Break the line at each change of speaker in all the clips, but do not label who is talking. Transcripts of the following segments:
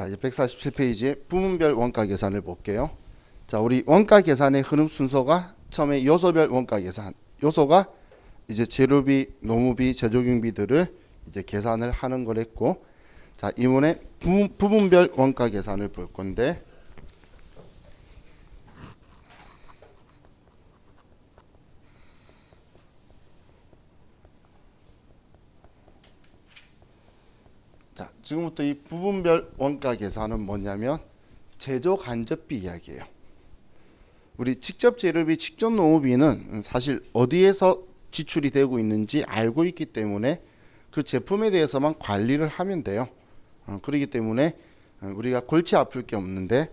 자, 이제 147페이지에 부문별 원가 계산을 볼게요. 자, 우리 원가 계산의 흐름 순서가 처음에 요소별 원가 계산. 요소가 이제 재료비, 노무비, 제조경비들을 이제 계산을 하는 거랬고, 자, 이번에 부문별 원가 계산을 볼 건데, 자, 지금부터 이 부분별 원가 계산은 뭐냐면 제조 간접비 이야기예요. 우리 직접 재료비, 직접 노무비는 사실 어디에서 지출이 되고 있는지 알고 있기 때문에 그 제품에 대해서만 관리를 하면 돼요. 그렇기 때문에 우리가 골치 아플 게 없는데,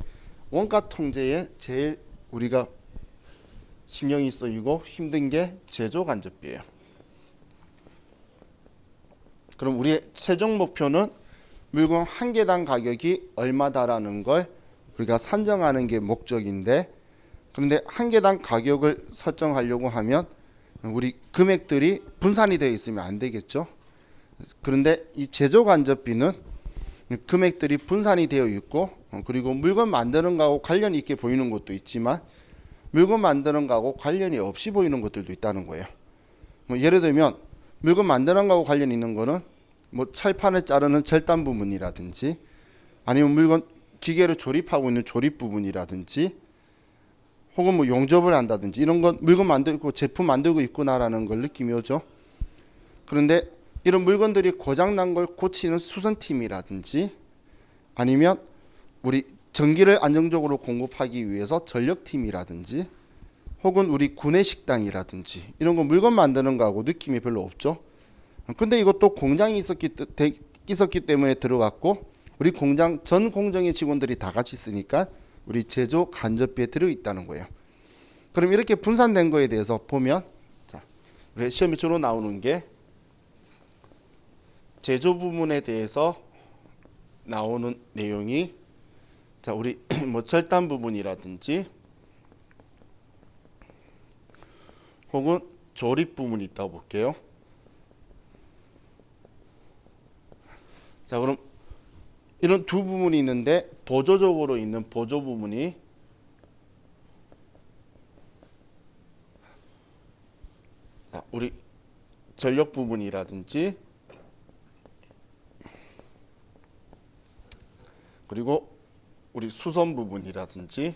원가 통제에 제일 우리가 신경이 쓰이고 힘든 게 제조 간접비예요. 그럼 우리의 최종 목표는 물건 한 개당 가격이 얼마다라는 걸 우리가 산정하는 게 목적인데, 그런데 한 개당 가격을 설정하려고 하면 우리 금액들이 분산이 되어 있으면 안 되겠죠. 그런데 이 제조 간접비는 금액들이 분산이 되어 있고, 그리고 물건 만드는 거하고 관련 있게 보이는 것도 있지만 물건 만드는 거하고 관련이 없이 보이는 것들도 있다는 거예요. 뭐 예를 들면 물건 만드는 거하고 관련 있는 거는 뭐 철판을 자르는 절단 부분이라든지, 아니면 물건 기계를 조립하고 있는 조립 부분이라든지, 혹은 뭐 용접을 한다든지, 이런 건 물건 만들고 제품 만들고 있구나라는 걸 느낌이 오죠. 그런데 이런 물건들이 고장난 걸 고치는 수선팀이라든지, 아니면 우리 전기를 안정적으로 공급하기 위해서 전력팀이라든지, 혹은 우리 구내식당이라든지, 이런 거 물건 만드는 거하고 느낌이 별로 없죠. 근데 이것도 공장이 있었기 때문에 들어갔고, 우리 공장 전 공정의 직원들이 다 같이 쓰니까 우리 제조 간접비에 들어있다는 거예요. 그럼 이렇게 분산된 거에 대해서 보면, 자, 우리 시험에 주로 나오는 게 제조 부문에 대해서 나오는 내용이, 자, 우리 뭐 절단 부분이라든지 혹은 조립 부분이 있다고 볼게요. 자, 그럼 이런 두 부분이 있는데 보조적으로 있는 보조 부분이 우리 전력 부분이라든지, 그리고 우리 수선 부분이라든지,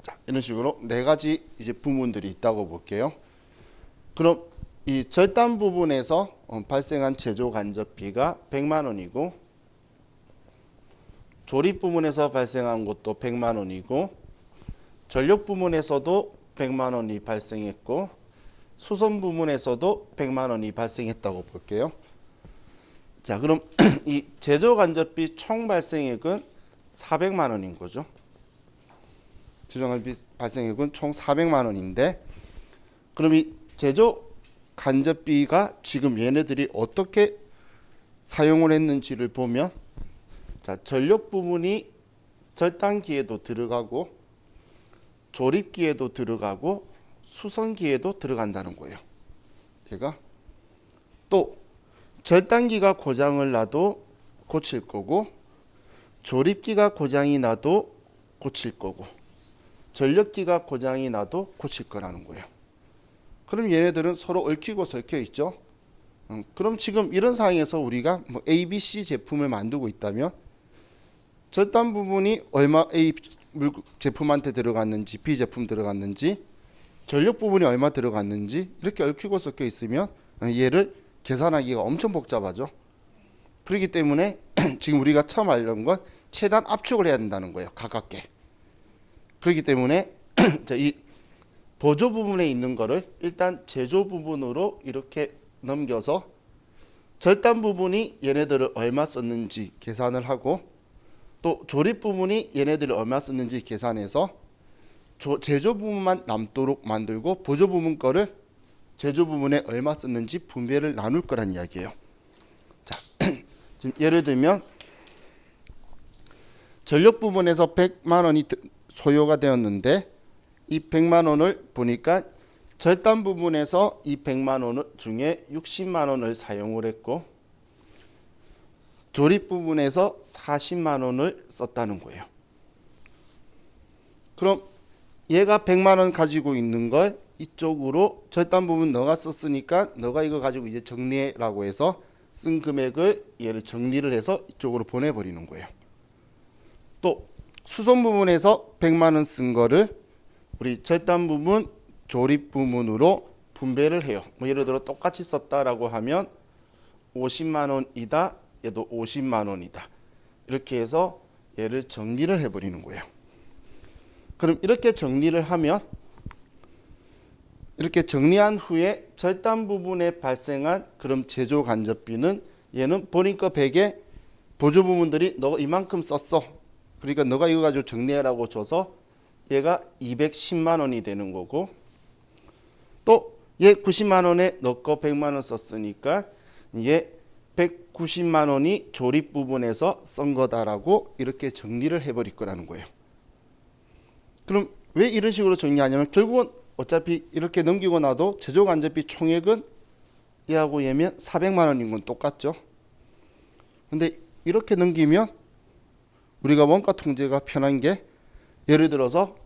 자, 이런 식으로 네 가지 이제 부분들이 있다고 볼게요. 그럼 이 절단 부분에서 발생한 제조 간접비가 100만 원이고, 조립 부분에서 발생한 것도 100만 원이고, 전력 부분에서도 100만 원이 발생했고, 수선 부분에서도 100만 원이 발생했다고 볼게요. 자, 그럼 이 제조 간접비 총 발생액은 400만 원인 거죠. 제조 간접비 발생액은 총 400만 원인데, 그럼 이 제조 간접비가 지금 얘네들이 어떻게 사용을 했는지를 보면, 자, 전력 부분이 절단기에도 들어가고 조립기에도 들어가고 수선기에도 들어간다는 거예요. 얘가 또 절단기가 고장을 나도 고칠 거고, 조립기가 고장이 나도 고칠 거고, 전력기가 고장이 나도 고칠 거라는 거예요. 그럼 얘네들은 서로 얽히고 설켜 있죠. 그럼 지금 이런 상황에서 우리가 뭐 A, B, C 제품을 만들고 있다면 절단 부분이 얼마 A 제품한테 들어갔는지, B 제품 들어갔는지, 전력 부분이 얼마 들어갔는지 이렇게 얽히고 섞여 있으면 얘를 계산하기가 엄청 복잡하죠. 그렇기 때문에 지금 우리가 처음 알려는 건 최대한 압축을 해야 된다는 거예요. 가깝게. 그렇기 때문에 이 보조 부분에 있는 거를 일단 제조 부분으로 이렇게 넘겨서 절단 부분이 얘네들을 얼마 썼는지 계산을 하고, 또 조립 부분이 얘네들을 얼마 썼는지 계산해서 제조 부분만 남도록 만들고, 보조 부분 거를 제조 부분에 얼마 썼는지 분배를 나눌 거란 이야기예요. 자, 지금 예를 들면 전력 부분에서 100만 원이 소요가 되었는데, 이 100만 원을 보니까 절단 부분에서 이 100만 원 중에 60만 원을 사용을 했고, 조립 부분에서 40만 원을 썼다는 거예요. 그럼 얘가 100만 원 가지고 있는 걸 이쪽으로 절단 부분 너가 썼으니까 너가 이거 가지고 이제 정리해라고 해서 쓴 금액을 얘를 정리를 해서 이쪽으로 보내버리는 거예요. 또 수선 부분에서 100만 원 쓴 거를 우리 절단 부분, 조립 부분으로 분배를 해요. 뭐 예를 들어 똑같이 썼다라고 하면 50만 원이다. 얘도 50만 원이다. 이렇게 해서 얘를 정리를 해버리는 거예요. 그럼 이렇게 정리를 하면 이렇게 정리한 후에 절단 부분에 발생한 그럼 제조 간접비는 얘는 본인 거 100에 보조 부분들이 너 이만큼 썼어. 그러니까 너가 이거 가지고 정리하라고 줘서 얘가 210만 원이 되는 거고 또 얘 90만 원에 너 거 100만 원 썼으니까 얘 190만 원이 조립 부분에서 쓴 거다라고 이렇게 정리를 해버릴 거라는 거예요. 그럼 왜 이런 식으로 정리하냐면 결국은 어차피 이렇게 넘기고 나도 제조 간접비 총액은 얘하고 얘면 400만 원인 건 똑같죠. 근데 이렇게 넘기면 우리가 원가 통제가 편한 게 예를 들어서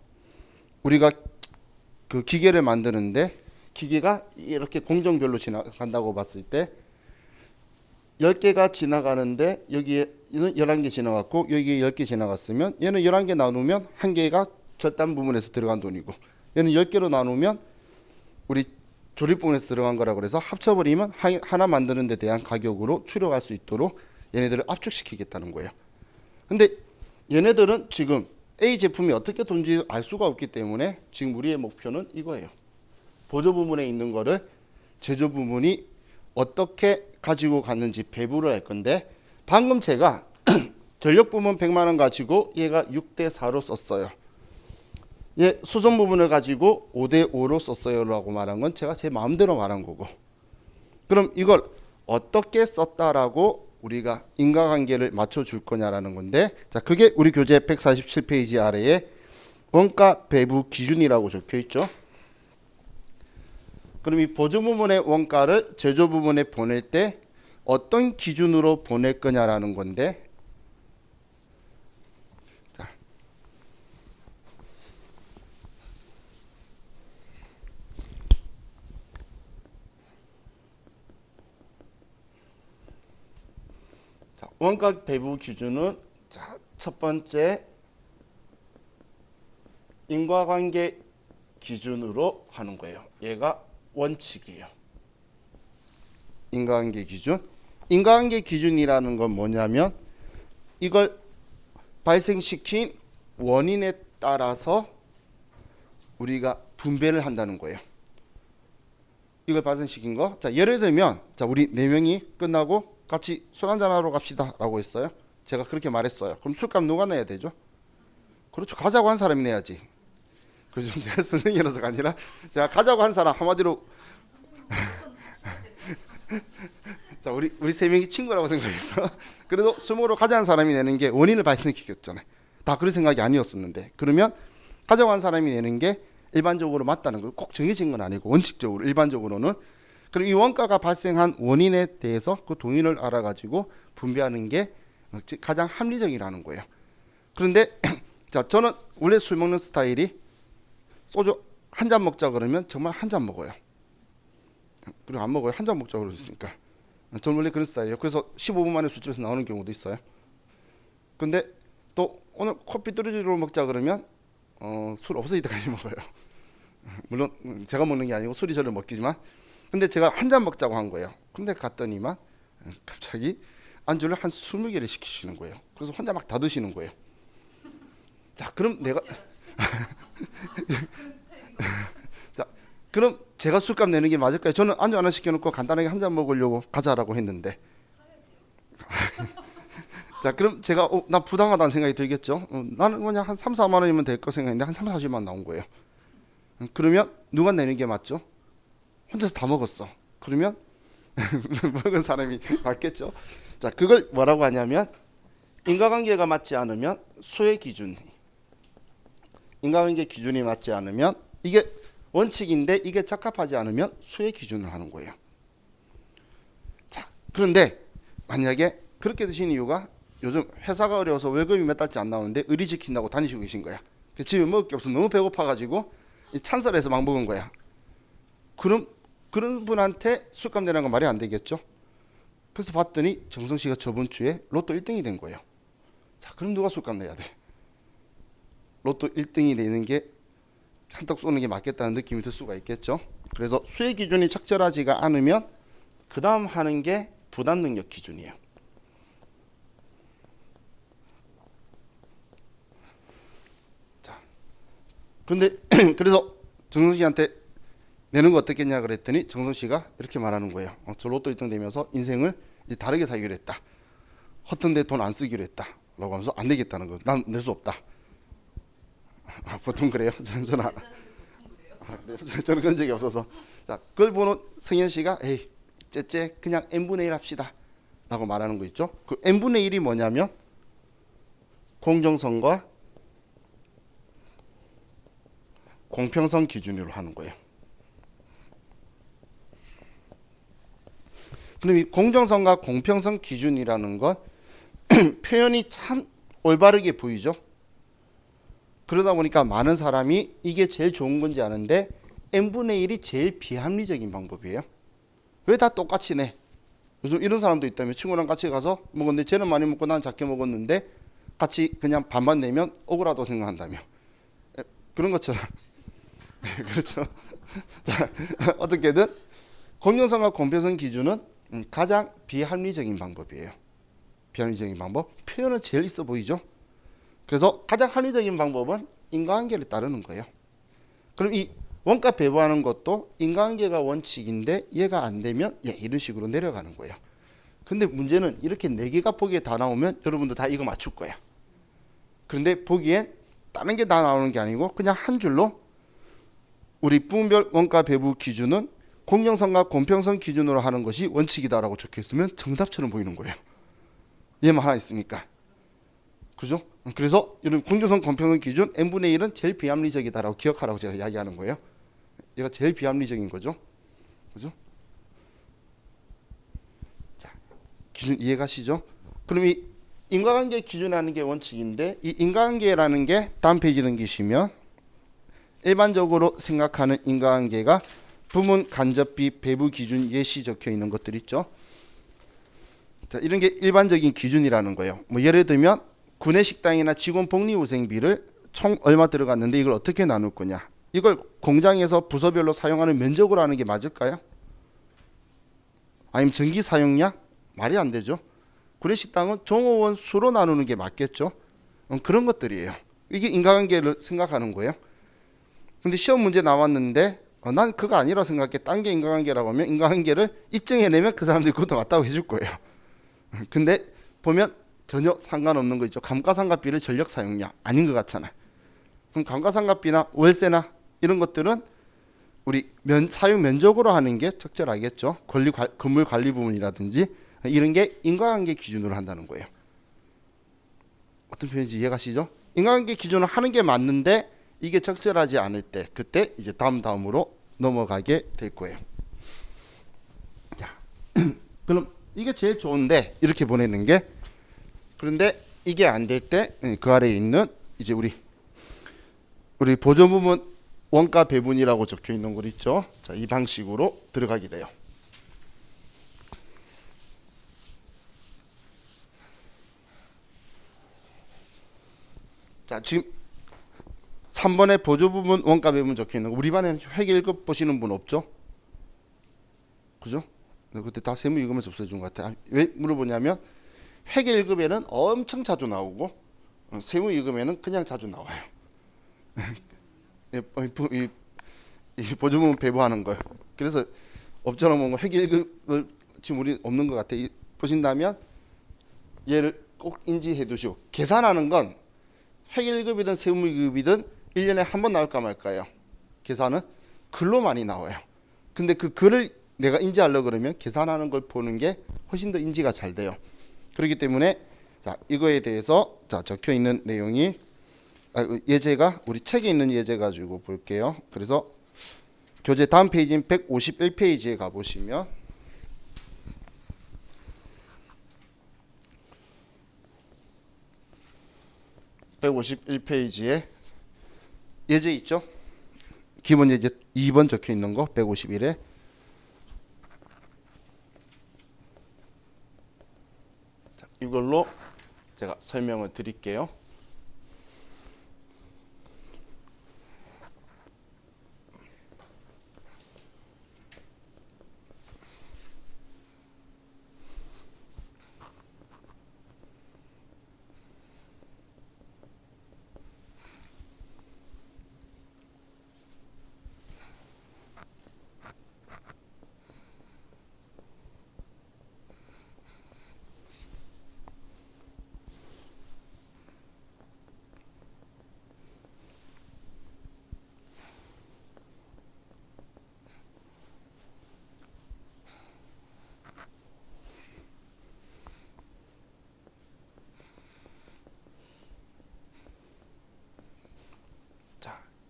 우리가 그 기계를 만드는데 기계가 이렇게 공정별로 지나간다고 봤을 때 10개가 지나가는데 여기에는 11개 지나갔고 여기에 10개 지나갔으면 얘는 11개 나누면 1개가 절단 부분에서 들어간 돈이고 얘는 10개로 나누면 우리 조립 부분에서 들어간 거라 그래서 합쳐버리면 하나 만드는 데 대한 가격으로 추려갈 수 있도록 얘네들을 압축시키겠다는 거예요. 근데 얘네들은 지금 A 제품이 어떻게 돈지 알 수가 없기 때문에 지금 우리의 목표는 이거예요. 보조 부분에 있는 거를 제조 부분이 어떻게 가지고 갔는지 배부를 할 건데 방금 제가 전력 부분 100만 원 가지고 얘가 6대 4로 썼어요. 얘 수선 부분을 가지고 5대 5로 썼어요 라고 말한 건 제가 제 마음대로 말한 거고 그럼 이걸 어떻게 썼다라고 우리가 인과관계를 맞춰줄 거냐라는 건데 자 그게 우리 교재 147페이지 아래에 원가 배부 기준이라고 적혀 있죠. 그럼 이 보조 부분의 원가를 제조 부분에 보낼 때 어떤 기준으로 보낼 거냐라는 건데 자, 원가 배부 기준은 자, 첫 번째 인과관계 기준으로 하는 거예요. 얘가 원칙이에요. 인과관계 기준. 인과관계 기준이라는 건 뭐냐면 이걸 발생시킨 원인에 따라서 우리가 분배를 한다는 거예요. 이걸 발생시킨 거. 자, 예를 들면 자, 우리 4명이 끝나고 같이 술 한잔 하러 갑시다 라고 했어요. 제가 그렇게 말했어요. 그럼 술값 누가 내야 되죠? 그렇죠. 가자고 한 사람이 내야지. 그죠? 제가 선생님이라서가 아니라 제가 가자고 한 사람 한마디로 자 우리 3명이 친구라고 생각해서 그래도 술 먹으러 가자는 사람이 내는 게 원인을 발생시켰잖아요. 다 그런 생각이 아니었었는데 그러면 가자고 한 사람이 내는 게 일반적으로 맞다는 거 꼭 정해진 건 아니고 원칙적으로 일반적으로는 그럼 이 원가가 발생한 원인에 대해서 그 동인을 알아가지고 분배하는 게 가장 합리적이라는 거예요. 그런데 자 저는 원래 술 먹는 스타일이 소주 한 잔 먹자 그러면 정말 한 잔 먹어요. 그리고 안 먹어요. 한 잔 먹자 그러셨으니까. 저는 원래 그런 스타일이에요. 그래서 15분 만에 술집에서 나오는 경우도 있어요. 근데 또 오늘 커피 뚜루지로 먹자 그러면 술 없어질 때까지 먹어요. 물론 제가 먹는 게 아니고 술이 저를 먹기지만 근데 제가 한 잔 먹자고 한 거예요. 근데 갔더니만 갑자기 안주를 한 20개를 시키시는 거예요. 그래서 혼자 막 다 드시는 거예요. 자 그럼 내가 자 그럼 제가 술값 내는 게 맞을까요? 저는 안주 하나 시켜놓고 간단하게 한 잔 먹으려고 가자라고 했는데 자 그럼 제가 나 부당하다는 생각이 들겠죠. 나는 그냥 한 3, 4만 원이면 될 거 생각했는데 한 3, 40만 원 나온 거예요. 그러면 누가 내는 게 맞죠? 혼자서 다 먹었어. 그러면 먹은 사람이 맞겠죠. 자 그걸 뭐라고 하냐면 인과관계가 맞지 않으면 수의 기준 인과관계 기준이 맞지 않으면 이게 원칙인데 이게 적합하지 않으면 수의 기준을 하는 거예요. 자 그런데 만약에 그렇게 드신 이유가 요즘 회사가 어려워서 월급이 몇 달째 안 나오는데 의리 지킨다고 다니시고 계신 거야. 집에 먹을 게 없어 너무 배고파가지고 찬살해서 막 먹은 거야. 그런 분한테 술값 내라는 건 말이 안 되겠죠. 그래서 봤더니 정성 씨가 저번 주에 로또 1등이 된 거예요. 자, 그럼 누가 술값 내야 돼? 로또 1등이 되는 게 한턱 쏘는 게 맞겠다는 느낌이 들 수가 있겠죠. 그래서 수혜 기준이 적절하지가 않으면 그 다음 하는 게 부담 능력 기준이에요. 자, 그런데 그래서 정성 씨한테 내는 거 어떻겠냐 그랬더니 정성 씨가 이렇게 말하는 거예요. 저 로또 1등 되면서 인생을 이제 다르게 살기로 했다. 헛된 데 돈 안 쓰기로 했다. 라고 하면서 안 되겠다는 거. 난 낼 수 없다. 보통 그래요. 저는 그런 적이 없어서. 자, 그걸 보는 성현 씨가 에이, 째째 그냥 n분의 1 합시다. 라고 말하는 거 있죠. 그 n분의 1이 뭐냐면 공정성과 공평성 기준으로 하는 거예요. 그럼 이 공정성과 공평성 기준이라는 건 표현이 참 올바르게 보이죠. 그러다 보니까 많은 사람이 이게 제일 좋은 건지 아는데 n분의 1이 제일 비합리적인 방법이에요. 왜 다 똑같이 내? 요즘 이런 사람도 있다며. 친구랑 같이 가서 먹었는데 쟤는 많이 먹고 난 작게 먹었는데 같이 그냥 반반 내면 억울하다고 생각한다며. 그런 것처럼. 그렇죠. 자, 어떻게든 공정성과 공평성 기준은 가장 비합리적인 방법이에요. 비합리적인 방법. 표현은 제일 있어 보이죠. 그래서 가장 합리적인 방법은 인과관계를 따르는 거예요. 그럼 이 원가 배분하는 것도 인과관계가 원칙인데 얘가 안 되면 이런 식으로 내려가는 거예요. 근데 문제는 이렇게 4개가 보기에 다 나오면 여러분도 다 이거 맞출 거야. 그런데 보기엔 다른 게 다 나오는 게 아니고 그냥 한 줄로 우리 부분별 원가 배분 기준은 공정성과 공평성 기준으로 하는 것이 원칙이다라고 적혀 있으면 정답처럼 보이는 거예요. 얘만 하나 있으니까. 그죠? 그래서 이런 공정성 공평성 기준 n분의 1은 제일 비합리적이다라고 기억하라고 제가 이야기하는 거예요. 얘가 제일 비합리적인 거죠. 그죠? 자, 기준 이해가시죠? 그럼 이 인과관계 기준이라는 게 원칙인데 이 인과관계라는 게 다음 페이지 넘기시면 일반적으로 생각하는 인과관계가 부문 간접비 배분 기준 예시 적혀 있는 것들 있죠. 자, 이런 게 일반적인 기준이라는 거예요. 뭐 예를 들면 구내식당이나 직원 복리후생비를 총 얼마 들어갔는데 이걸 어떻게 나눌 거냐. 이걸 공장에서 부서별로 사용하는 면적으로 하는 게 맞을까요? 아니면 전기 사용량? 말이 안 되죠. 구내식당은 종업원 수로 나누는 게 맞겠죠. 그런 것들이에요. 이게 인과관계를 생각하는 거예요. 근데 시험 문제 나왔는데 난 그거 아니라고 생각해. 딴 게 인과관계라고 하면 인과관계를 입증해내면 그 사람들이 그것도 맞다고 해줄 거예요. 근데 보면 전혀 상관없는 거 있죠. 감가상각비를 전력 사용량 아닌 것 같잖아요. 그럼 감가상각비나 월세나 이런 것들은 우리 사용 면적으로 하는 게 적절하겠죠. 건물 관리 부분이라든지 이런 게 인과관계 기준으로 한다는 거예요. 어떤 표현인지 이해가시죠? 인과관계 기준을 하는 게 맞는데 이게 적절하지 않을 때 그때 이제 다음으로 넘어가게 될 거예요. 자, 그럼 이게 제일 좋은데 이렇게 보내는 게 그런데 이게 안 될 때 그 아래에 있는 이제 우리 보조 부분 원가 배분이라고 적혀 있는 거 있죠. 자, 이 방식으로 들어가게 돼요. 자, 지금 3번에 보조 부분 원가 배분 적혀 있는 거 우리 반에는 회계 1급 보시는 분 없죠? 그죠? 그때 다 세무 읽으면서 없애준 것 같아. 왜 물어보냐면 회계 1급에는 엄청 자주 나오고 세무 2급에는 그냥 자주 나와요. 이 보조부분 배분하는 거예요. 그래서 업자로 뭔가 회계 1급을 지금 우리 없는 것 같아. 보신다면 얘를 꼭 인지해 두시고 계산하는 건 회계 1급이든 세무 2급이든 1년에 한 번 나올까 말까요? 계산은 글로 많이 나와요. 근데 그 글을 내가 인지하려고 그러면 계산하는 걸 보는 게 훨씬 더 인지가 잘 돼요. 그렇기 때문에 자, 이거에 대해서 자, 적혀 있는 내용이 예제가 우리 책에 있는 예제 가지고 볼게요. 그래서 교재 다음 페이지인 151페이지에 가보시면 151페이지에 예제 있죠? 기본 예제 2번 적혀 있는 거 151에 이걸로 제가 설명을 드릴게요.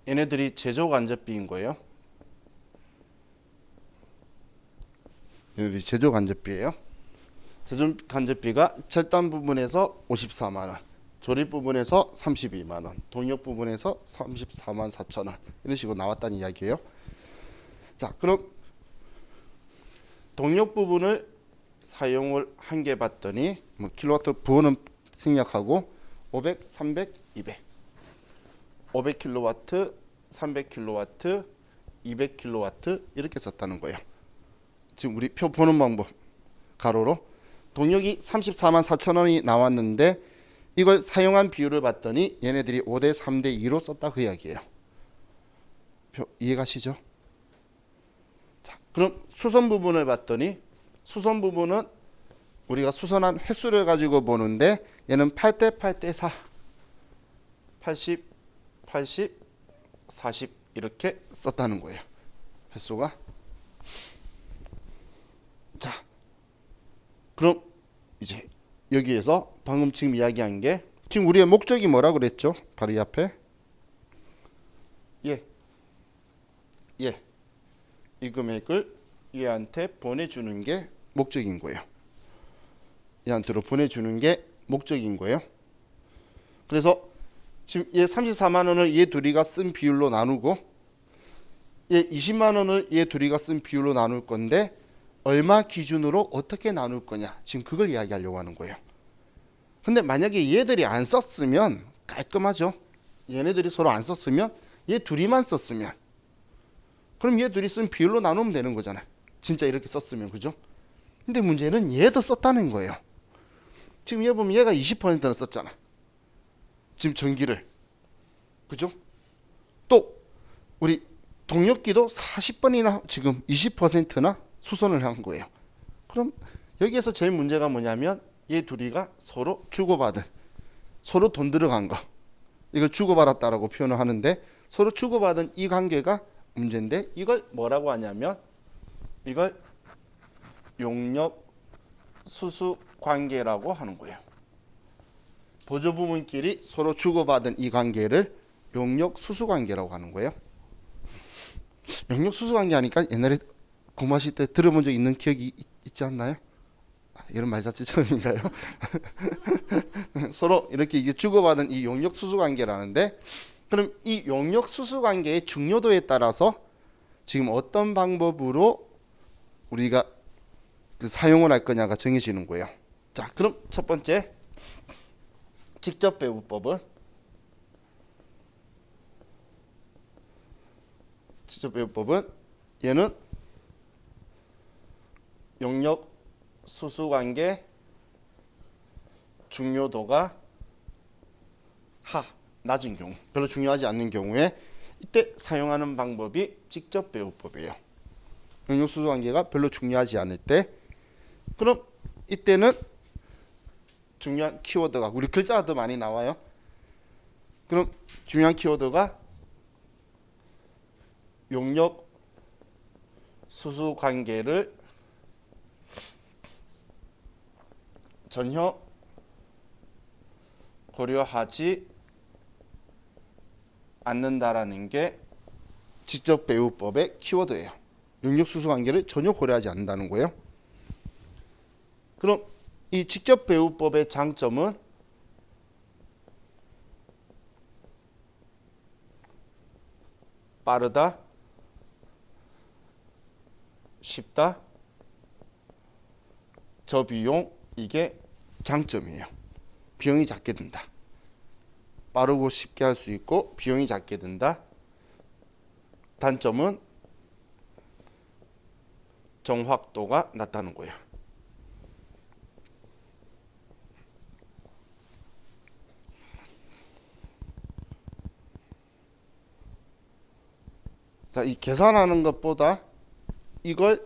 얘네들이 제조간접비인 거예요. 얘네들이 제조간접비예요. 제조간접비가 절단 부분에서 54만 원, 조립 부분에서 32만 원, 동력 부분에서 34만 4천 원 이런 식으로 나왔다는 이야기예요. 자, 그럼 동력 부분을 사용을 한 개 봤더니 뭐 킬로와트 부호는 생략하고 500, 300, 200, 500킬로와트, 300킬로와트, 200킬로와트 이렇게 썼다는 거예요. 지금 우리 표 보는 방법 가로로 동력이 34만 4천 원이 나왔는데 이걸 사용한 비율을 봤더니 얘네들이 5대 3대 2로 썼다 그 이야기예요. 표 이해가시죠? 자, 그럼 수선 부분을 봤더니 수선 부분은 우리가 수선한 횟수를 가지고 보는데 얘는 8대 8대 4 80 80 40 이렇게 썼다는 거예요. 횟수가. 자, 그럼 이제 여기에서 방금 지금 이야기한 게 지금 우리의 목적이 뭐라 그랬죠? 바로 이 앞에 이 금액을 얘한테 보내주는 게 목적인 거예요. 얘한테로 보내주는 게 목적인 거예요. 그래서 지금 얘 34만 원을 얘 둘이가 쓴 비율로 나누고 얘 20만 원을 얘 둘이가 쓴 비율로 나눌 건데 얼마 기준으로 어떻게 나눌 거냐 지금 그걸 이야기하려고 하는 거예요. 근데 만약에 얘들이 안 썼으면 깔끔하죠. 얘네들이 서로 안 썼으면 얘 둘이만 썼으면 그럼 얘 둘이 쓴 비율로 나누면 되는 거잖아요. 진짜 이렇게 썼으면 그죠? 근데 문제는 얘도 썼다는 거예요. 지금 얘 보면 얘가 20%나 썼잖아. 지금 전기를. 그죠? 또 우리 동력기도 40번이나 지금 20%나 수선을 한 거예요. 그럼 여기에서 제일 문제가 뭐냐면 얘 둘이가 서로 주고받은 서로 돈 들어간 거 이걸 주고받았다라고 표현을 하는데 서로 주고받은 이 관계가 문제인데 이걸 뭐라고 하냐면 이걸 용역 수수 관계라고 하는 거예요. 보조 부문끼리 서로 주고받은 이 관계를 용역 수수 관계라고 하는 거예요. 용역 수수 관계 하니까 옛날에 공부하실 때 들어본 적 있는 기억이 있지 않나요? 이런 말 자체 처음인가요? 서로 이렇게 이게 주고받은 이 용역 수수 관계라는데 그럼 이 용역 수수 관계의 중요도에 따라서 지금 어떤 방법으로 우리가 사용을 할 거냐가 정해지는 거예요. 자, 그럼 첫 번째 직접 배우법은 얘는 용역 수수 관계 중요도가 낮은 경우, 별로 중요하지 않는 경우에 이때 사용하는 방법이 직접 배우법이에요. 용역 수수 관계가 별로 중요하지 않을 때 그럼 이때는 중요한 키워드가 우리 글자가 더 많이 나와요. 그럼 중요한 키워드가 용역 수수 관계를 전혀 고려하지 않는다라는 게 직접 배우법의 키워드예요. 용역 수수 관계를 전혀 고려하지 않는다는 거예요. 그럼 이 직접 배우법의 장점은 빠르다, 쉽다, 저비용, 이게 장점이에요. 비용이 작게 든다. 빠르고 쉽게 할 수 있고 비용이 작게 든다. 단점은 정확도가 낮다는 거예요. 자, 이 계산하는 것보다 이걸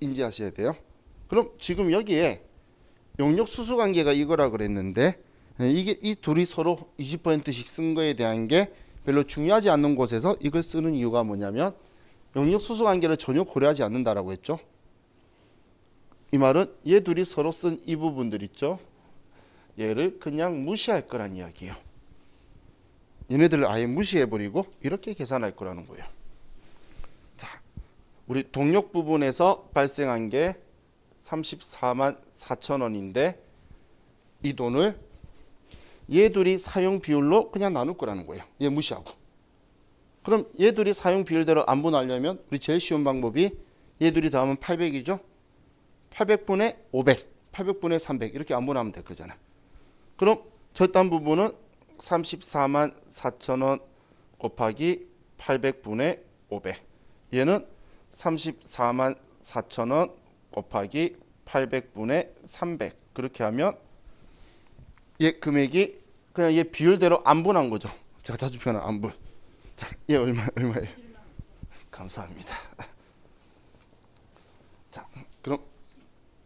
인지하셔야 돼요. 그럼 지금 여기에 용역 수수 관계가 이거라 그랬는데 이게 이 둘이 서로 20%씩 쓴 거에 대한 게 별로 중요하지 않는 곳에서 이걸 쓰는 이유가 뭐냐면 용역 수수 관계를 전혀 고려하지 않는다라고 했죠. 이 말은 얘 둘이 서로 쓴 이 부분들 있죠. 얘를 그냥 무시할 거란 이야기예요. 얘네들을 아예 무시해버리고 이렇게 계산할 거라는 거예요. 자, 우리 동력 부분에서 발생한 게 34만 4천 원인데 이 돈을 얘 둘이 사용 비율로 그냥 나눌 거라는 거예요. 얘 무시하고. 그럼 얘 둘이 사용 비율대로 안분하려면 우리 제일 쉬운 방법이 얘 둘이 더하면 800이죠. 800분의 500, 800분의 300 이렇게 안분하면 될 거잖아. 그럼 절단 부분은 34만 4천 원 곱하기 800분의 500. 얘는 34만 4천 원 곱하기 800분의 300. 그렇게 하면 얘 금액이 그냥 얘 비율대로 안분한 거죠. 제가 자주 표현한 안분. 자, 얘 얼마예요? 감사합니다. 자, 그럼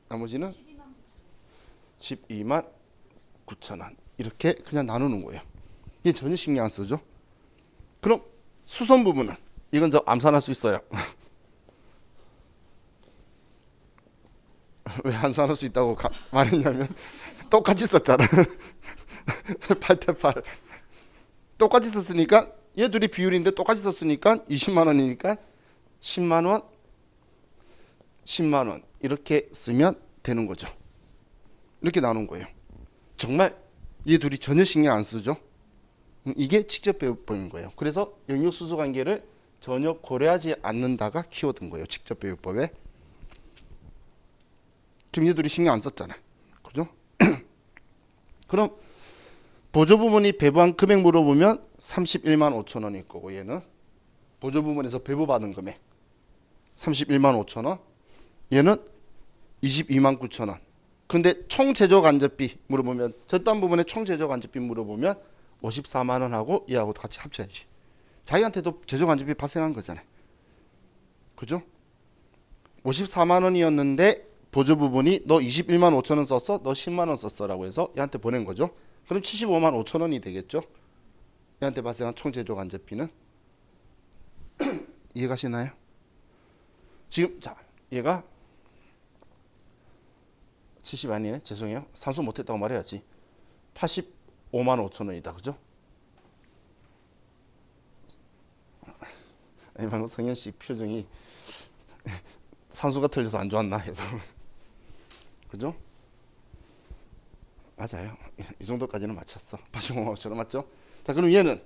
나머지는 12만 9천 원. 이렇게 그냥 나누는 거예요. 이게 전혀 신경 안 쓰죠. 그럼 수선 부분은 이건 저 암산할 수 있어요. 왜 암산할 수 있다고 말했냐면 똑같이 썼잖아. 8대8 똑같이 썼으니까 얘 둘이 비율인데 똑같이 썼으니까 20만 원이니까 10만 원 10만 원 이렇게 쓰면 되는 거죠. 이렇게 나눈 거예요. 정말 얘 둘이 전혀 신경 안 쓰죠. 이게 직접배우법인 거예요. 그래서 영역수수 관계를 전혀 고려하지 않는다가 키워드인 거예요. 직접배우법에. 지금 얘 둘이 신경 안 썼잖아. 그죠? 그럼 보조 부분이 배부한 금액 물어보면 31만 5천 원일 거고 얘는 보조 부분에서 배부받은 금액 31만 5천 원. 얘는 22만 9천 원. 근데 총 제조 간접비 물어보면 절단 부분에 총 제조 간접비 물어보면 54만 원하고 얘하고 같이 합쳐야지. 자기한테도 제조 간접비 발생한 거잖아요. 그죠? 54만 원이었는데 보조 부분이 너 21만 5천 원 썼어? 너 10만 원 썼어라고 해서 얘한테 보낸 거죠. 그럼 75만 5천 원이 되겠죠. 얘한테 발생한 총 제조 간접비는 이해가시나요? 지금 자 얘가 70 아니네. 죄송해요. 산수 못했다고 말해야지. 85만 5천 원이다. 그죠? 아니 방금 성현 씨 표정이 산수가 틀려서 안 좋았나 해서. 그죠? 맞아요. 이 정도까지는 맞췄어. 85만 5천 원 맞죠? 자, 그럼 얘는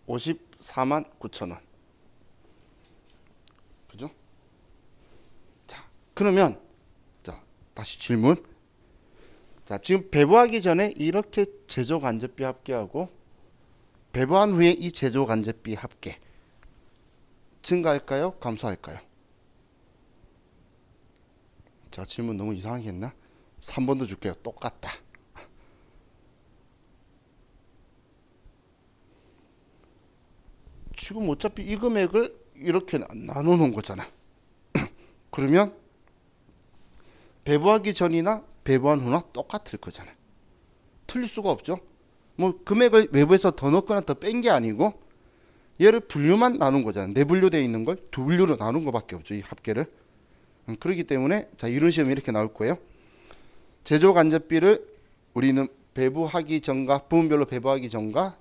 54만 9천 원. 그죠? 자, 그러면 자, 다시 질문. 자, 지금 배부하기 전에 이렇게 제조 간접비 합계하고 배부한 후에 이 제조 간접비 합계 증가할까요? 감소할까요? 자, 질문 너무 이상하게 했나? 3번도 줄게요. 똑같다. 지금 어차피 이 금액을 이렇게 나누는 거잖아. 그러면 배부하기 전이나 배부한 후나 똑같을 거잖아. 틀릴 수가 없죠. 뭐 금액을 외부에서 더 넣거나 더 뺀 게 아니고 얘를 분류만 나눈 거잖아. 네 분류되어 있는 걸 두 분류로 나눈 거밖에 없죠. 이 합계를. 그렇기 때문에 자, 이런 시험이 이렇게 나올 거예요. 제조 간접비를 우리는 배부하기 전과 부분별로 배부하기 전과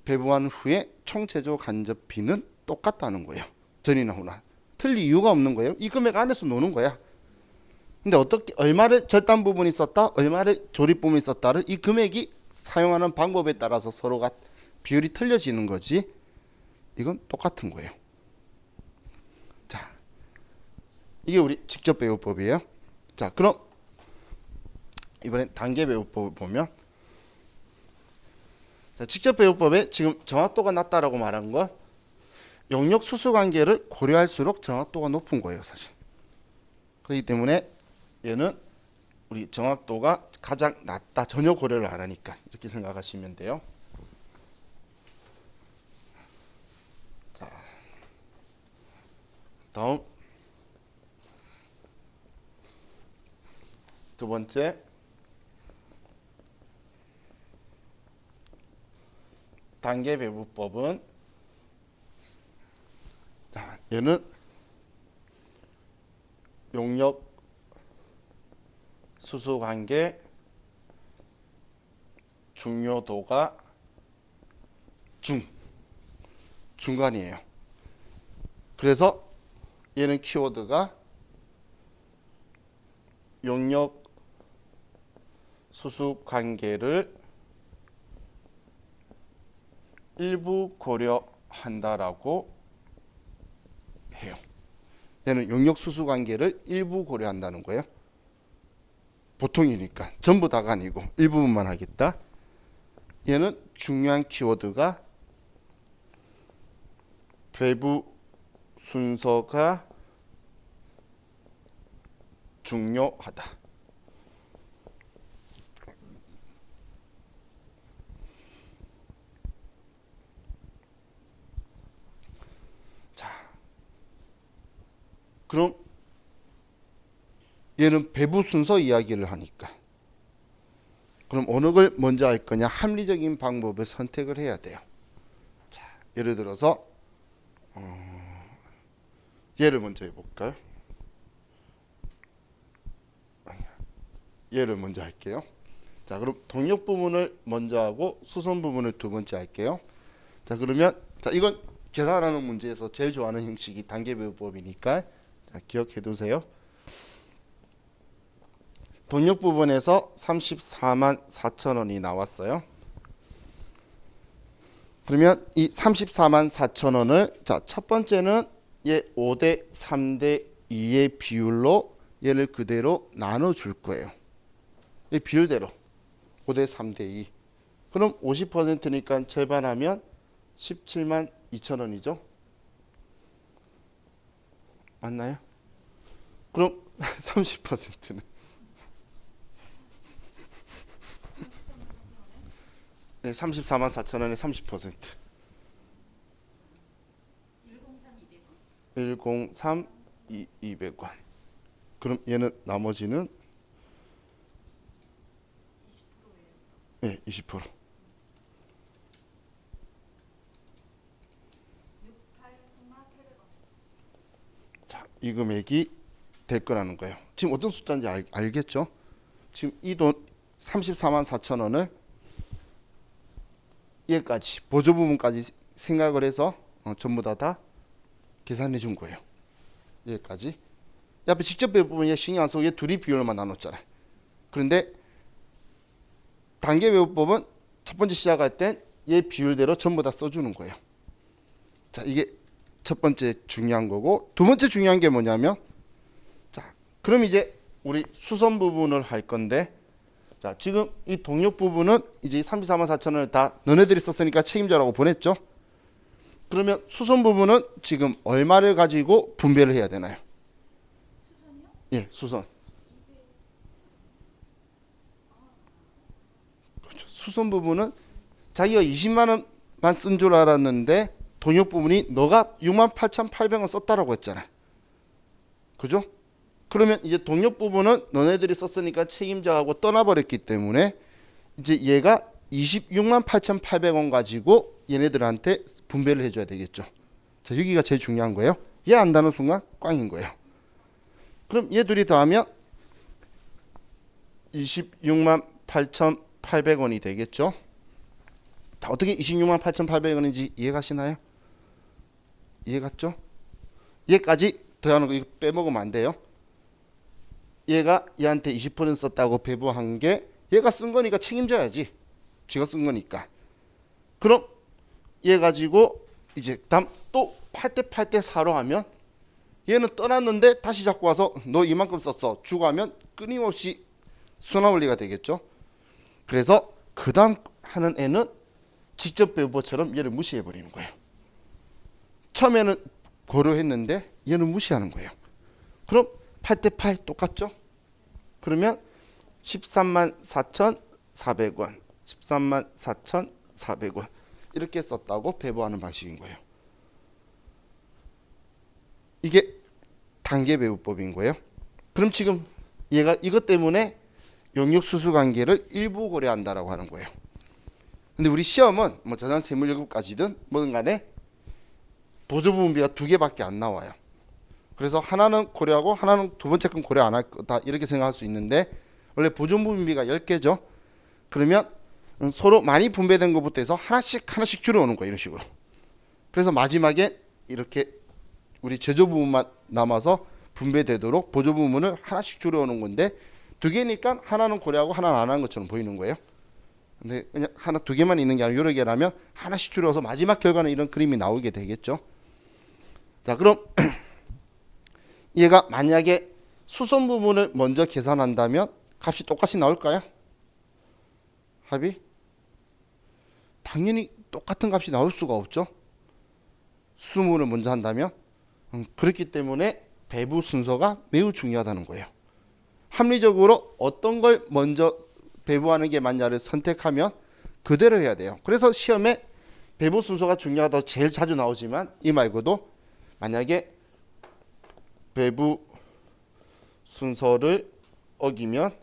배부한 후에 총 제조 간접비는 똑같다는 거예요. 전이나 후나. 틀릴 이유가 없는 거예요. 이 금액 안에서 노는 거야. 근데 어떻게 얼마를 절단 부분이 썼다, 얼마를 조립 부분이 썼다를 이 금액이 사용하는 방법에 따라서 서로가 비율이 틀려지는 거지. 이건 똑같은 거예요. 자, 이게 우리 직접 배우법이에요. 자, 그럼 이번엔 단계 배우법을 보면, 자, 직접 배우법에 지금 정확도가 낮다라고 말한 건 용역 수수 관계를 고려할수록 정확도가 높은 거예요, 사실. 그렇기 때문에 얘는 우리 정확도가 가장 낮다. 전혀 고려를 안 하니까 이렇게 생각하시면 돼요. 자, 다음 두 번째, 단계 배분법은, 자, 얘는 용역 수수 관계 중요도가 중간이에요. 그래서 얘는 키워드가 용역 수수 관계를 일부 고려한다라고 해요. 얘는 용역 수수 관계를 일부 고려한다는 거예요. 보통이니까 전부 다가 아니고 일부분만 하겠다. 얘는 중요한 키워드가 배부 순서가 중요하다. 자, 그럼 얘는 배부 순서 이야기를 하니까, 그럼 어느 걸 먼저 할 거냐? 합리적인 방법을 선택을 해야 돼요. 자, 예를 들어서 얘를 먼저 해볼까요? 얘를 먼저 할게요. 자, 그럼 동력 부분을 먼저 하고 수선 부분을 두 번째 할게요. 자, 그러면 자, 이건 계산하는 문제에서 제일 좋아하는 형식이 단계 배분법이니까 자, 기억해 두세요. 동력 부분에서 34만 4천 원이 나왔어요. 그러면 이 34만 4천 원을, 자, 첫 번째는 얘 5대 3대 2의 비율로 얘를 그대로 나눠 줄 거예요. 이 비율대로 5대 3대 2. 그럼 50%니까 절반하면 17만 2천 원이죠. 맞나요? 그럼 30%는 네, 34만 4천 원에 30%. 103 200원. 그럼 얘는 나머지는 네, 20%. 자, 이 금액이 될 거라는 거예요. 지금 어떤 숫자인지 알겠죠? 지금 이 돈 34만 4천 원을 얘까지 보조 부분까지 생각을 해서 전부 다 계산해 준 거예요. 얘까지. 앞에 직접 배분 얘 신경 안 쓰고 얘 둘이 비율만 나눴잖아요. 그런데 단계 배분법은 첫 번째 시작할 땐 얘 비율대로 전부 다 써주는 거예요. 자, 이게 첫 번째 중요한 거고, 두 번째 중요한 게 뭐냐면, 자, 그럼 이제 우리 수선 부분을 할 건데, 자, 지금 이 동력 부분은 이제 34만 4천 원을 다 너네들이 썼으니까 책임져라고 보냈죠. 그러면 수선 부분은 지금 얼마를 가지고 분배를 해야 되나요? 수선이요? 예, 수선. 그렇죠. 수선 부분은 자기가 20만 원만 쓴 줄 알았는데 동력 부분이 너가 68,800원 썼다라고 했잖아. 그죠? 그러면 이제 동력 부분은 너네들이 썼으니까 책임져하고 떠나버렸기 때문에 이제 얘가 268,800원 가지고 얘네들한테 분배를 해줘야 되겠죠. 자, 여기가 제일 중요한 거예요. 얘 안다는 순간 꽝인 거예요. 그럼 얘 둘이 더하면 268,800원이 되겠죠. 자, 어떻게 268,800원인지 이해가시나요? 이해갔죠? 얘까지 더하는 거 이거 빼먹으면 안 돼요. 얘가 얘한테 20% 썼다고 배부한 게 얘가 쓴 거니까 책임져야지. 쥐가 쓴 거니까. 그럼 얘 가지고 이제 다음 또 8대 8대 4로 하면 얘는 떠났는데 다시 잡고 와서 너 이만큼 썼어 주고 하면 끊임없이 순환원리가 되겠죠. 그래서 그 다음 하는 애는 직접 배우법처럼 얘를 무시해 버리는 거예요. 처음에는 고려했는데 얘는 무시하는 거예요. 그럼 8대 8 똑같죠? 그러면 13만 4,400원 13만 4,400원 이렇게 썼다고 배부하는 방식인 거예요. 이게 단계 배부법인 거예요. 그럼 지금 얘가 이것 때문에 용역수수관계를 일부 고려한다라고 하는 거예요. 근데 우리 시험은 뭐 저산 세무일급까지든 뭐든 간에 보조부분비가 두 개밖에 안 나와요. 그래서 하나는 고려하고 하나는 두 번째 건 고려 안 할 거다 이렇게 생각할 수 있는데 원래 보조부분비가 10개죠. 그러면 서로 많이 분배된 것부터 해서 하나씩 줄여오는 거예요. 이런 식으로. 그래서 마지막에 이렇게 우리 제조 부분만 남아서 분배되도록 보조 부분을 하나씩 줄여오는 건데 두 개니까 하나는 고려하고 하나는 안 하는 것처럼 보이는 거예요. 근데 그냥 하나 두 개만 있는 게 아니라 여러 개라면 하나씩 줄여서 마지막 결과는 이런 그림이 나오게 되겠죠. 자, 그럼 얘가 만약에 수선 부분을 먼저 계산한다면 값이 똑같이 나올까요? 합이? 당연히 똑같은 값이 나올 수가 없죠. 수선 부분을 먼저 한다면 그렇기 때문에 배부 순서가 매우 중요하다는 거예요. 합리적으로 어떤 걸 먼저 배부하는 게 맞냐를 선택하면 그대로 해야 돼요. 그래서 시험에 배부 순서가 중요하다고 제일 자주 나오지만 이 말고도 만약에 배부 순서를 어기면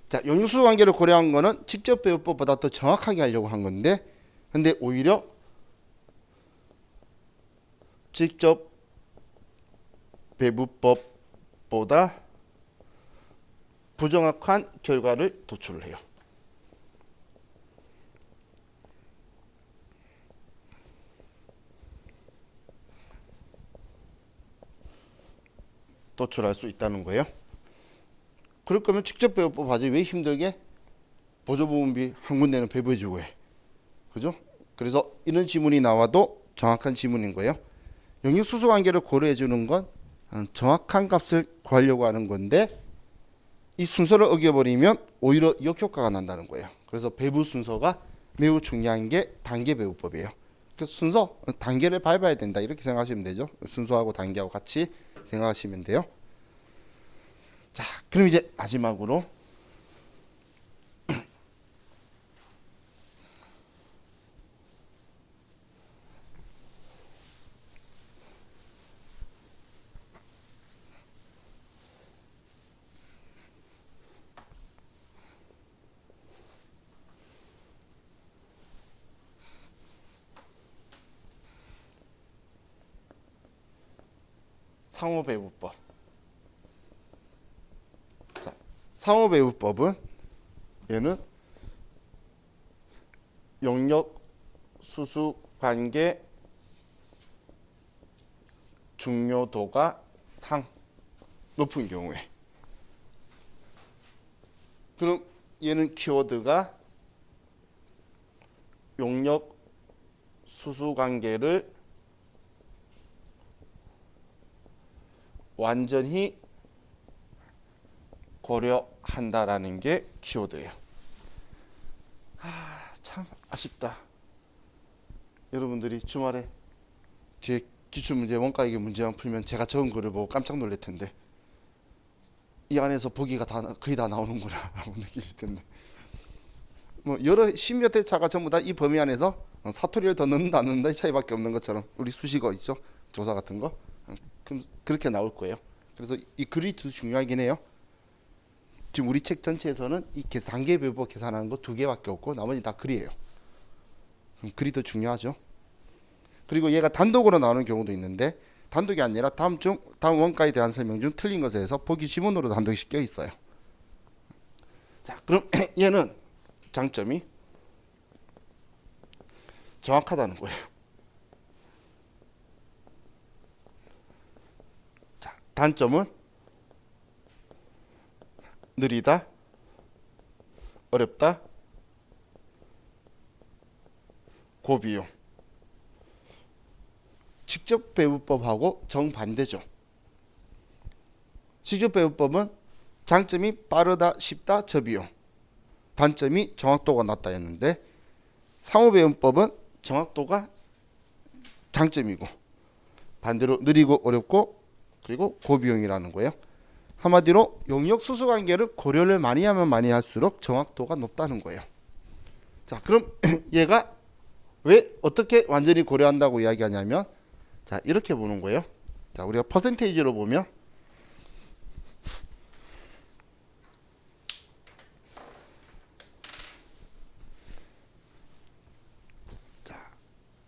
자, 용역수수 관계를 고려한 거는 직접 배부법보다 더 정확하게 하려고 한 건데 근데 오히려 직접 배부법보다 부정확한 결과를 도출을 해요. 도출할 수 있다는 거예요. 그럴 거면 직접 배부법 하지 왜 힘들게 보조부분비 한 군데는 배부해주고 해. 그죠? 그래서 이런 지문이 나와도 정확한 지문인 거예요. 용역수수 관계를 고려해 주는 건 정확한 값을 구하려고 하는 건데 이 순서를 어겨버리면 오히려 역효과가 난다는 거예요. 그래서 배부 순서가 매우 중요한 게 단계 배부법이에요. 그래서 순서 단계를 밟아야 된다 이렇게 생각하시면 되죠. 순서하고 단계하고 같이 생각하시면 돼요. 자, 그럼 이제 마지막으로 상호배부법. 자, 상호배부법은 얘는 용역 수수 관계 중요도가 높은 경우에 그럼 얘는 키워드가 용역 수수 관계를 완전히 고려한다라는 게 키워드예요. 참 아쉽다. 여러분들이 주말에 뒤에 기출문제 원가액의 문제만 풀면 제가 적은 거를 보고 깜짝 놀랄 텐데 이 안에서 보기가 거의 다 나오는구나 라고 느끼실 텐데 뭐 여러 십몇 대 차가 전부 다 이 범위 안에서 사투리를 더 넣는다 안 넣는다 이 차이밖에 없는 것처럼 우리 수식어 있죠? 조사 같은 거 그럼 그렇게 나올 거예요. 그래서 이 글이 더 중요하긴 해요. 지금 우리 책 전체에서는 이 단계 배부법 계산하는 거 2개밖에 없고 나머지 다 글이에요. 그럼 글이 더 중요하죠. 그리고 얘가 단독으로 나오는 경우도 있는데 단독이 아니라 다음 원가에 대한 설명 중 틀린 것에 대해서 보기 지문으로 단독이 껴 있어요. 자, 그럼 얘는 장점이 정확하다는 거예요. 자, 단점은 느리다, 어렵다, 고비용. 직접 배분법하고 정반대죠. 직접 배분법은 장점이 빠르다, 쉽다, 저비용. 단점이 정확도가 낮다 했는데 상호배분법은 정확도가 장점이고 반대로 느리고 어렵고 그리고 고비용이라는 거예요. 한마디로 용역 수수 관계를 고려를 많이 하면 많이 할수록 정확도가 높다는 거예요. 자, 그럼 얘가 왜 어떻게 완전히 고려한다고 이야기하냐면 자, 이렇게 보는 거예요. 자, 우리가 퍼센테이지로 보면 자,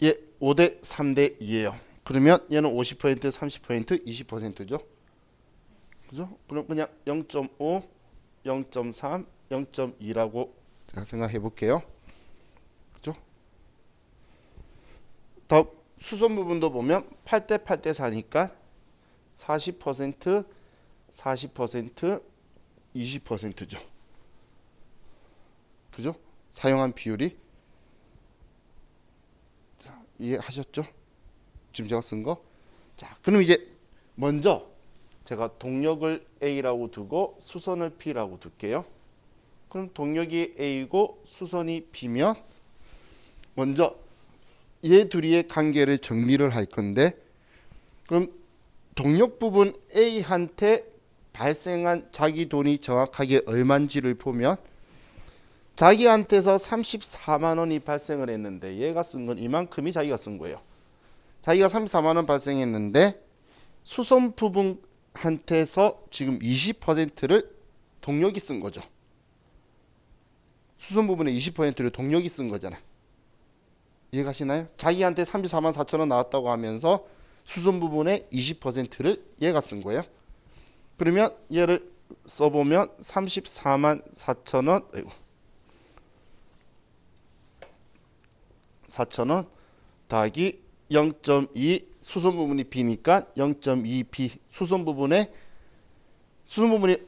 얘 5대 3대 2예요. 그러면 얘는 50%, 30%, 20%죠. 그죠? 그럼 그냥 0.5, 0.3, 0.2라고 생각해 볼게요. 그죠? 다음 수선 부분도 보면 8대 8대 4니까 40%, 40%, 20%죠. 그죠? 사용한 비율이 자, 이해하셨죠? 지금 제가 쓴 거. 자, 그럼 이제 먼저 제가 동력을 A라고 두고 수선을 P라고 둘게요. 그럼 동력이 A고 수선이 B면 먼저 얘 둘이의 관계를 정리를 할 건데 그럼 동력 부분 A한테 발생한 자기 돈이 정확하게 얼마인지를 보면 자기한테서 34만 원이 발생을 했는데 얘가 쓴 건 이만큼이 자기가 쓴 거예요. 자기가 34만 원 발생했는데 수선 부분한테서 지금 20%를 동력이 쓴 거죠. 수선 부분의 20%를 동력이 쓴 거잖아요. 이해가시나요? 자기한테 34만 4천 원 나왔다고 하면서 수선 부분의 20%를 얘가 쓴 거예요. 그러면 얘를 써보면 34만 4천 원 4천 원 더하기 0.2 수선 부분이 B니까 0.2B 수선 부분이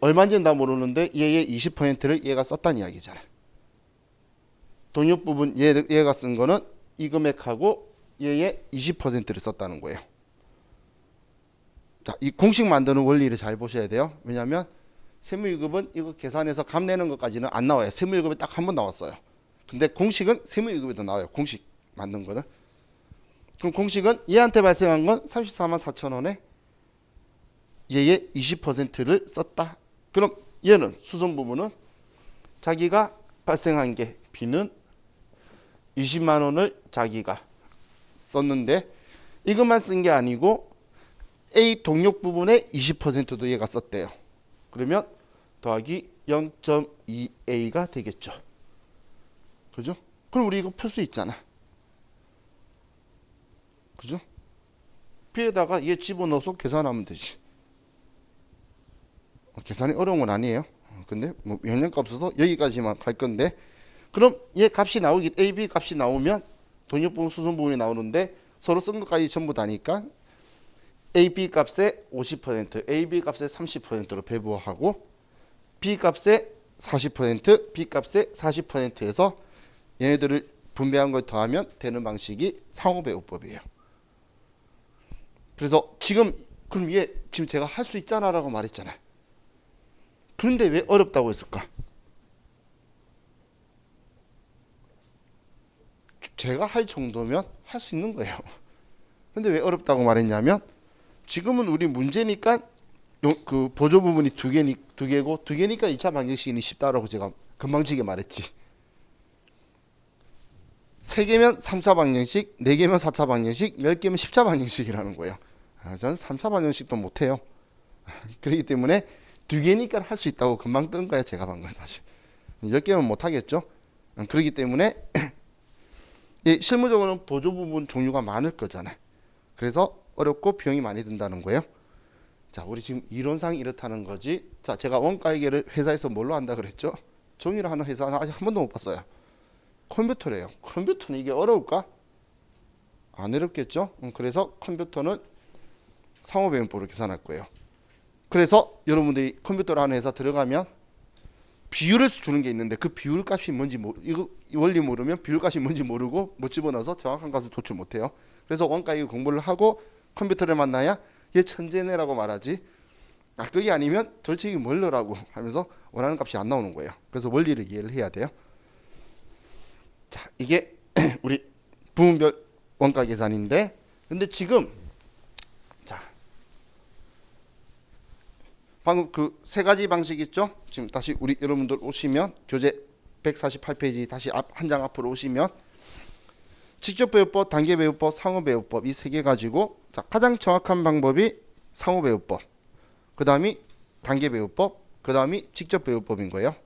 얼마인지는 다 모르는데 얘의 20%를 얘가 썼다는 이야기잖아요. 동력 부분 얘가 쓴 거는 이 금액하고 얘의 20%를 썼다는 거예요. 자, 이 공식 만드는 원리를 잘 보셔야 돼요. 왜냐하면 세무유급은 이거 계산해서 값 내는 것까지는 안 나와요. 세무유급이 딱 한 번 나왔어요. 근데 공식은 세무유급에도 나와요. 공식 만든 거는. 그럼 공식은 얘한테 발생한 건 34만 4천 원에 얘의 20%를 썼다. 그럼 얘는 수선 부분은 자기가 발생한 게 B는 20만 원을 자기가 썼는데 이것만 쓴 게 아니고 A 동력 부분의 20%도 얘가 썼대요. 그러면 더하기 0.2A가 되겠죠. 그죠? 그럼 우리 이거 풀 수 있잖아. 그죠? B에다가 얘 집어넣어서 계산하면 되지. 계산이 어려운 건 아니에요. 근데 뭐 영양값 없어서 여기까지만 갈 건데 그럼 얘 값이 나오기 AB 값이 나오면 동력 부분 수선 부분이 나오는데 서로 쓴 것까지 전부 다니까 AB 값의 50%, AB 값의 30%로 배분하고 B 값의 40%, B 값의 40%에서 얘네들을 분배한 걸 더하면 되는 방식이 상호배분법이에요. 그래서 지금 그럼 얘 지금 제가 할 수 있잖아라고 말했잖아요. 그런데 왜 어렵다고 했을까? 제가 할 정도면 할 수 있는 거예요. 근데 왜 어렵다고 말했냐면 지금은 우리 문제니까 그 보조 부분이 두 개고 두 개니까 2차 방정식이 쉽다라고 제가 금방지게 말했지. 3개면 3차 방정식, 4개면 4차 방정식, 10개면 10차 방정식이라는 거예요. 저는 3차 방정식도 못해요. 그렇기 때문에 2개니까 할 수 있다고 금방 뜬 거야 제가 방금 사실. 10개면 못하겠죠. 그렇기 때문에 실무적으로는 보조 부분 종류가 많을 거잖아요. 그래서 어렵고 비용이 많이 든다는 거예요. 자, 우리 지금 이론상 이렇다는 거지. 자, 제가 원가회계를 회사에서 뭘로 한다 그랬죠? 종이로 하는 회사는 아직 한 번도 못 봤어요. 컴퓨터래요. 컴퓨터는 이게 어려울까? 안 어렵겠죠? 그래서 컴퓨터는 상호배분법으로 계산할 거예요. 그래서 여러분들이 컴퓨터를 하는 회사 들어가면 비율을 주는 게 있는데 그 비율 값이 뭔지 이거 이 원리 모르면 비율 값이 뭔지 모르고 못 집어넣어서 정확한 값을 도출 못해요. 그래서 원가 이거 공부를 하고 컴퓨터를 만나야 얘 천재네라고 말하지. 그게 아니면 도대체 이게 뭘 넣으라고 하면서 원하는 값이 안 나오는 거예요. 그래서 원리를 이해를 해야 돼요. 자, 이게 우리 부문별 원가 계산인데, 근데 지금 자 방금 그 세 가지 방식 있죠? 지금 다시 우리 여러분들 오시면 교재 148페이지 다시 한 장 앞으로 오시면 직접 배우법, 단계 배우법, 상호 배우법 이 세 개 가지고 자, 가장 정확한 방법이 상호 배우법, 그 다음이 단계 배우법, 그 다음이 직접 배우법인 거예요.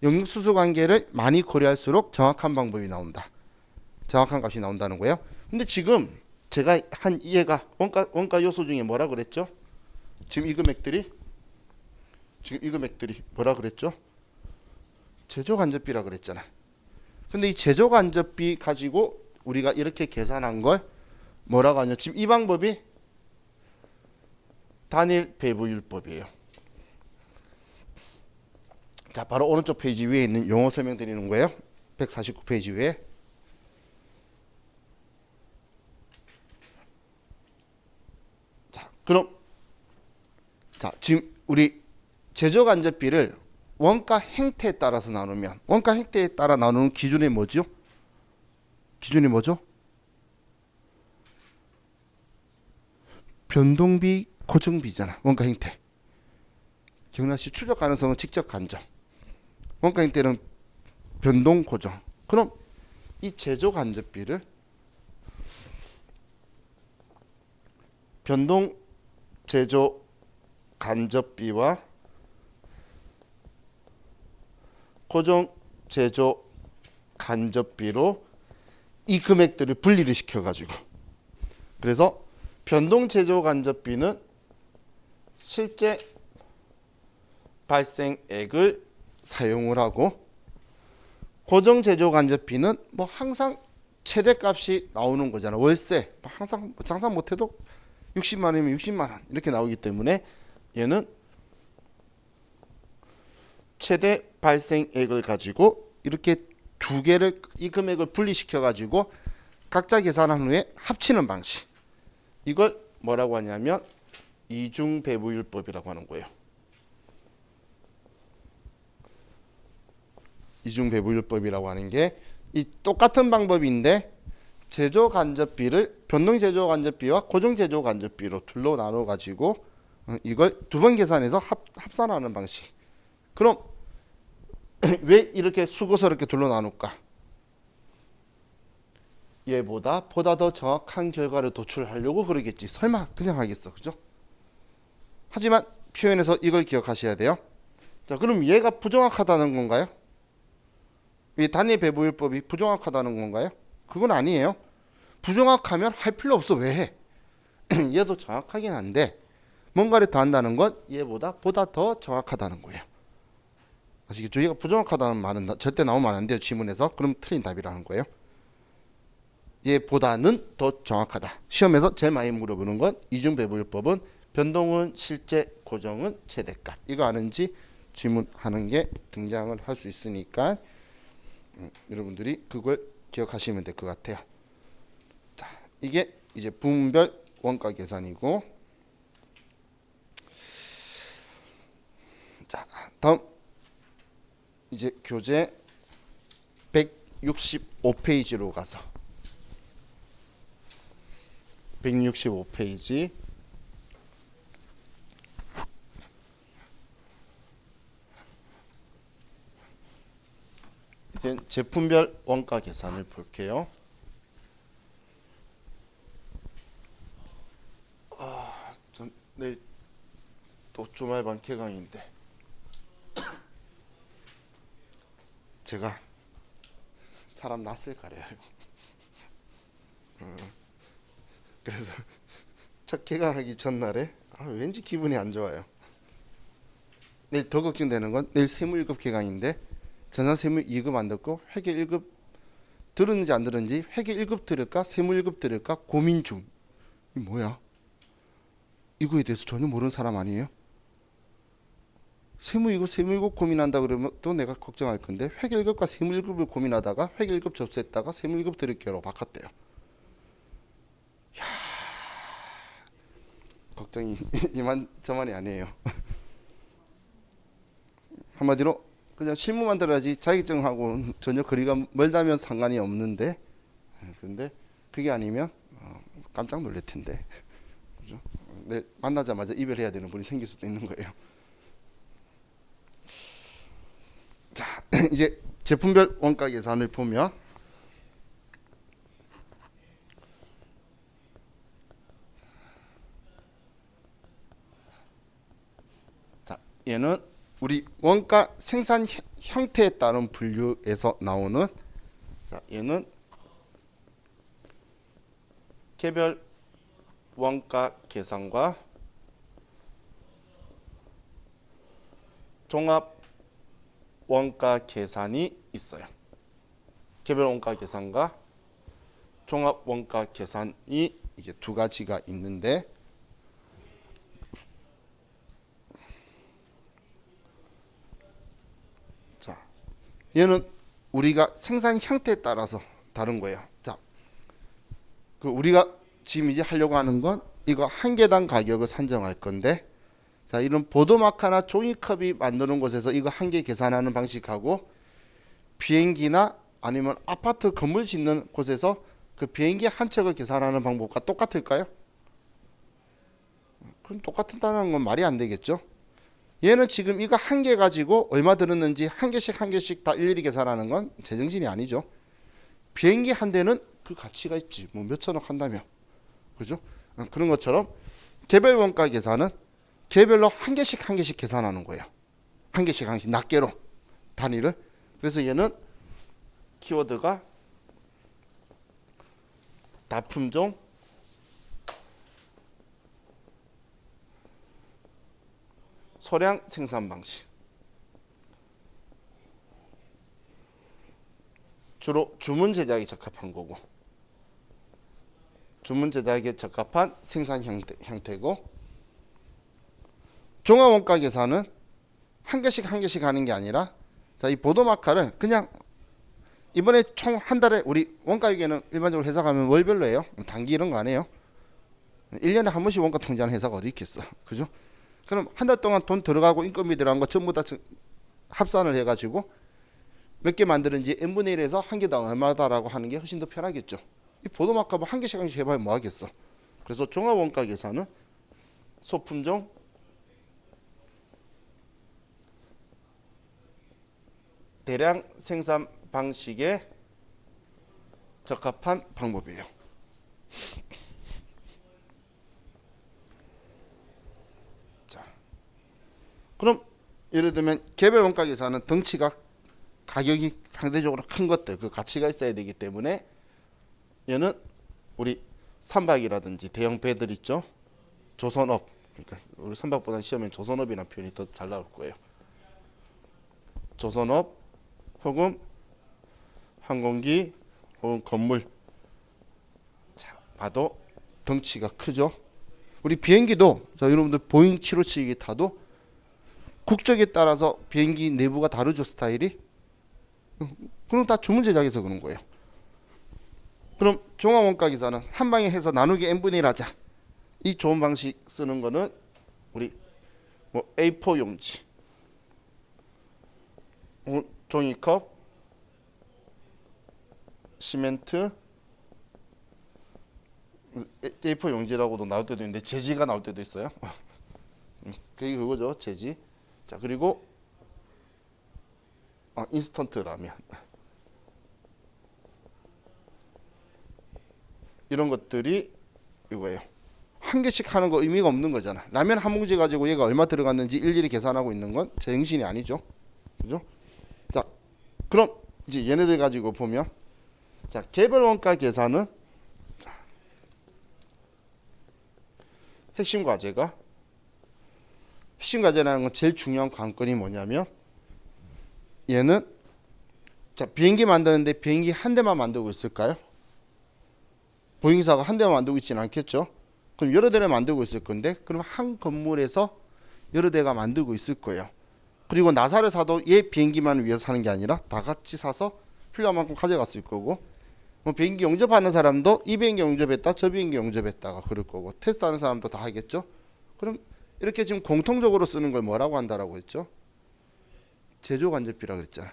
영역 수수 관계를 많이 고려할수록 정확한 방법이 나온다. 정확한 값이 나온다는 거예요. 근데 지금 제가 한 이해가 원가 요소 중에 뭐라 그랬죠? 지금 이 금액들이 뭐라 그랬죠? 제조 간접비라 그랬잖아. 근데 이 제조 간접비 가지고 우리가 이렇게 계산한 걸 뭐라고 하냐? 지금 이 방법이 단일 배분율법이에요. 자, 바로 오른쪽 페이지 위에 있는 용어 설명 드리는 거예요. 149페이지 위에. 자, 그럼 자, 지금 우리 제조 간접비를 원가 행태에 따라서 나누면 원가 행태에 따라 나누는 기준이 뭐죠? 기준이 뭐죠? 변동비, 고정비잖아. 원가 행태. 기억나시? 추적 가능성은 직접 간접. 원가 행태는 변동, 고정. 그럼 이 제조 간접비를 변동 제조 간접비와 고정 제조 간접비로 이 금액들을 분리를 시켜가지고, 그래서 변동 제조 간접비는 실제 발생액을 사용을 하고, 고정 제조 간접비는 뭐 항상 최대값이 나오는 거잖아. 월세 항상 장사 못해도 60만 원이면 60만 원 이렇게 나오기 때문에 얘는 최대 발생액을 가지고 이렇게 두 개를 이 금액을 분리시켜 가지고 각자 계산한 후에 합치는 방식, 이걸 뭐라고 하냐면 이중배분율법이라고 하는 거예요. 이중배분율법이라고 하는 게 이 똑같은 방법인데 제조 간접비를 변동 제조 간접비와 고정 제조 간접비로 둘로 나눠 가지고 이걸 두 번 계산해서 합산하는 방식. 그럼 왜 이렇게 수고스럽게 둘로 나눌까? 얘보다 더 정확한 결과를 도출하려고 그러겠지. 설마 그냥 하겠어, 그죠? 하지만 표현에서 이걸 기억하셔야 돼요. 자, 그럼 얘가 부정확하다는 건가요? 이 단위 배분율법이 부정확하다는 건가요? 그건 아니에요. 부정확하면 할 필요 없어. 왜 해? 얘도 정확하긴 한데 뭔가를 더 한다는 건 얘보다 더 정확하다는 거예요. 아시겠죠? 얘가 부정확하다는 말은 절대 나오면 안 돼요. 지문에서. 그럼 틀린 답이라는 거예요. 얘보다는 더 정확하다. 시험에서 제일 많이 물어보는 건 이중배분율법은 변동은 실제, 고정은 최대값. 이거 아는지 질문하는 게 등장을 할 수 있으니까 여러분들이 그걸 기억하시면 될 것 같아요. 자, 이게 이제 부문별 원가 계산이고, 자, 다음 이제 교재 165페이지로 가서 165페이지 이제 제품별 원가 계산을 볼게요. 전 내일 또 주말반 개강인데 제가 사람 낯을 가려요. 그래서 첫 개강하기 전날에 왠지 기분이 안 좋아요. 내일 더 걱정되는 건 내일 세무 1급 개강인데 전산 세무 2급 안 듣고 회계 1급 들었는지 안 들었는지 회계 1급 들을까 세무 1급 들을까 고민 중. 이 뭐야? 이거에 대해서 전혀 모르는 사람 아니에요? 세무 1급 고민한다 그러면 또 내가 걱정할 건데 회계 1급과 세무 1급을 고민하다가 회계 1급 접수했다가 세무 1급 드릴게요로 바꿨대요. 걱정이 이만저만이 아니에요. 한마디로 그냥 실무만 들어야지 자격증하고 전혀 거리가 멀다면 상관이 없는데, 근데 그게 아니면 깜짝 놀랄 텐데, 그죠? 만나자마자 이별해야 되는 분이 생길 수도 있는 거예요. 자, 이제 제품별 원가 계산을 보면, 자, 얘는 우리 원가 생산 형태에 따른 분류에서 나오는, 자, 얘는 개별 원가 계산과 종합 원가 계산이 있어요. 개별 원가 계산과 종합 원가 계산이 이게 두 가지가 있는데, 자, 얘는 우리가 생산 형태에 따라서 다른 거예요. 자, 그 우리가 지금 이제 하려고 하는 건 이거 한 개당 가격을 산정할 건데, 자, 이런 보도마카나 종이컵이 만드는 곳에서 이거 한 개 계산하는 방식하고 비행기나 아니면 아파트 건물 짓는 곳에서 그 비행기 한 척을 계산하는 방법과 똑같을까요? 그럼 똑같다는 건 말이 안 되겠죠. 얘는 지금 이거 한 개 가지고 얼마 들었는지 한 개씩 다 일일이 계산하는 건 제정신이 아니죠. 비행기 한 대는 그 가치가 있지. 뭐 몇천억 한다며. 그죠? 그런 것처럼 개별 원가 계산은 개별로 한 개씩 계산하는 거예요. 한 개씩 낱개로 단위를. 그래서 얘는 키워드가 다품종, 소량 생산 방식. 주로 주문 제작에 적합한 거고, 주문 제작에 적합한 생산 형태고, 종합 원가 계산은 한 개씩 하는 게 아니라, 자, 이 보도마카를 그냥 이번에 총 한 달에 우리 원가위계는 일반적으로 회사 가면 월별로 해요. 단기 이런 거 안 해요. 1년에 한 번씩 원가 통제하는 회사가 어디 있겠어. 그죠? 그럼 한 달 동안 돈 들어가고 인건비 들어간 거 전부 다 합산을 해가지고 몇 개 만드는지 n분의 1에서 한 개당 얼마다라고 하는 게 훨씬 더 편하겠죠. 이 보도마카 뭐 한 개씩 해봐야 뭐 하겠어. 그래서 종합 원가 계산은 소품종, 대량 생산 방식에 적합한 방법이에요. 자, 그럼 예를 들면 개별 원가 계산은 덩치가 가격이 상대적으로 큰 것들 그 가치가 있어야 되기 때문에 얘는 우리 선박이라든지 대형 배들 있죠. 조선업, 그러니까 우리 선박보다 시험에 조선업이라는 표현이 더 잘 나올 거예요. 조선업 혹은 항공기 혹은 건물, 자, 봐도 덩치가 크죠. 우리 비행기도, 자, 여러분들 보잉 757기 타도 국적에 따라서 비행기 내부가 다르죠. 스타일이. 그럼 다 주문 제작해서 그런 거예요. 그럼 종합 원가 계산은 한 방에 해서 나누기 n분의 1 하자. 이 좋은 방식 쓰는 거는 우리 뭐 A4 용지, 종이컵, 시멘트, A4 용지라고도 나올 때도 있는데 재지가 나올 때도 있어요. 그게 그거죠, 재지. 자, 그리고 인스턴트 라면, 이런 것들이 이거예요. 한 개씩 하는 거 의미가 없는 거잖아. 라면 한 뭉치 가지고 얘가 얼마 들어갔는지 일일이 계산하고 있는 건 제정신이 아니죠. 그죠? 자, 그럼 이제 얘네들 가지고 보면, 자, 개별 원가 계산은, 자, 핵심 과제라는 건 제일 중요한 관건이 뭐냐면, 얘는, 자, 비행기 만드는데 비행기 한 대만 만들고 있을까요? 보잉사가 한 대만 만들고 있지는 않겠죠. 그럼 여러 대를 만들고 있을 건데, 그럼 한 건물에서 여러 대가 만들고 있을 거예요. 그리고 나사를 사도 얘 비행기만 위해서 사는 게 아니라 다 같이 사서 필요한 만큼 가져갔을 거고, 뭐 비행기 용접하는 사람도 이 비행기 용접했다 저 비행기 용접했다가 그럴 거고, 테스트하는 사람도 다 하겠죠. 그럼 이렇게 지금 공통적으로 쓰는 걸 뭐라고 한다라고 했죠? 제조간접비라고 그랬잖아.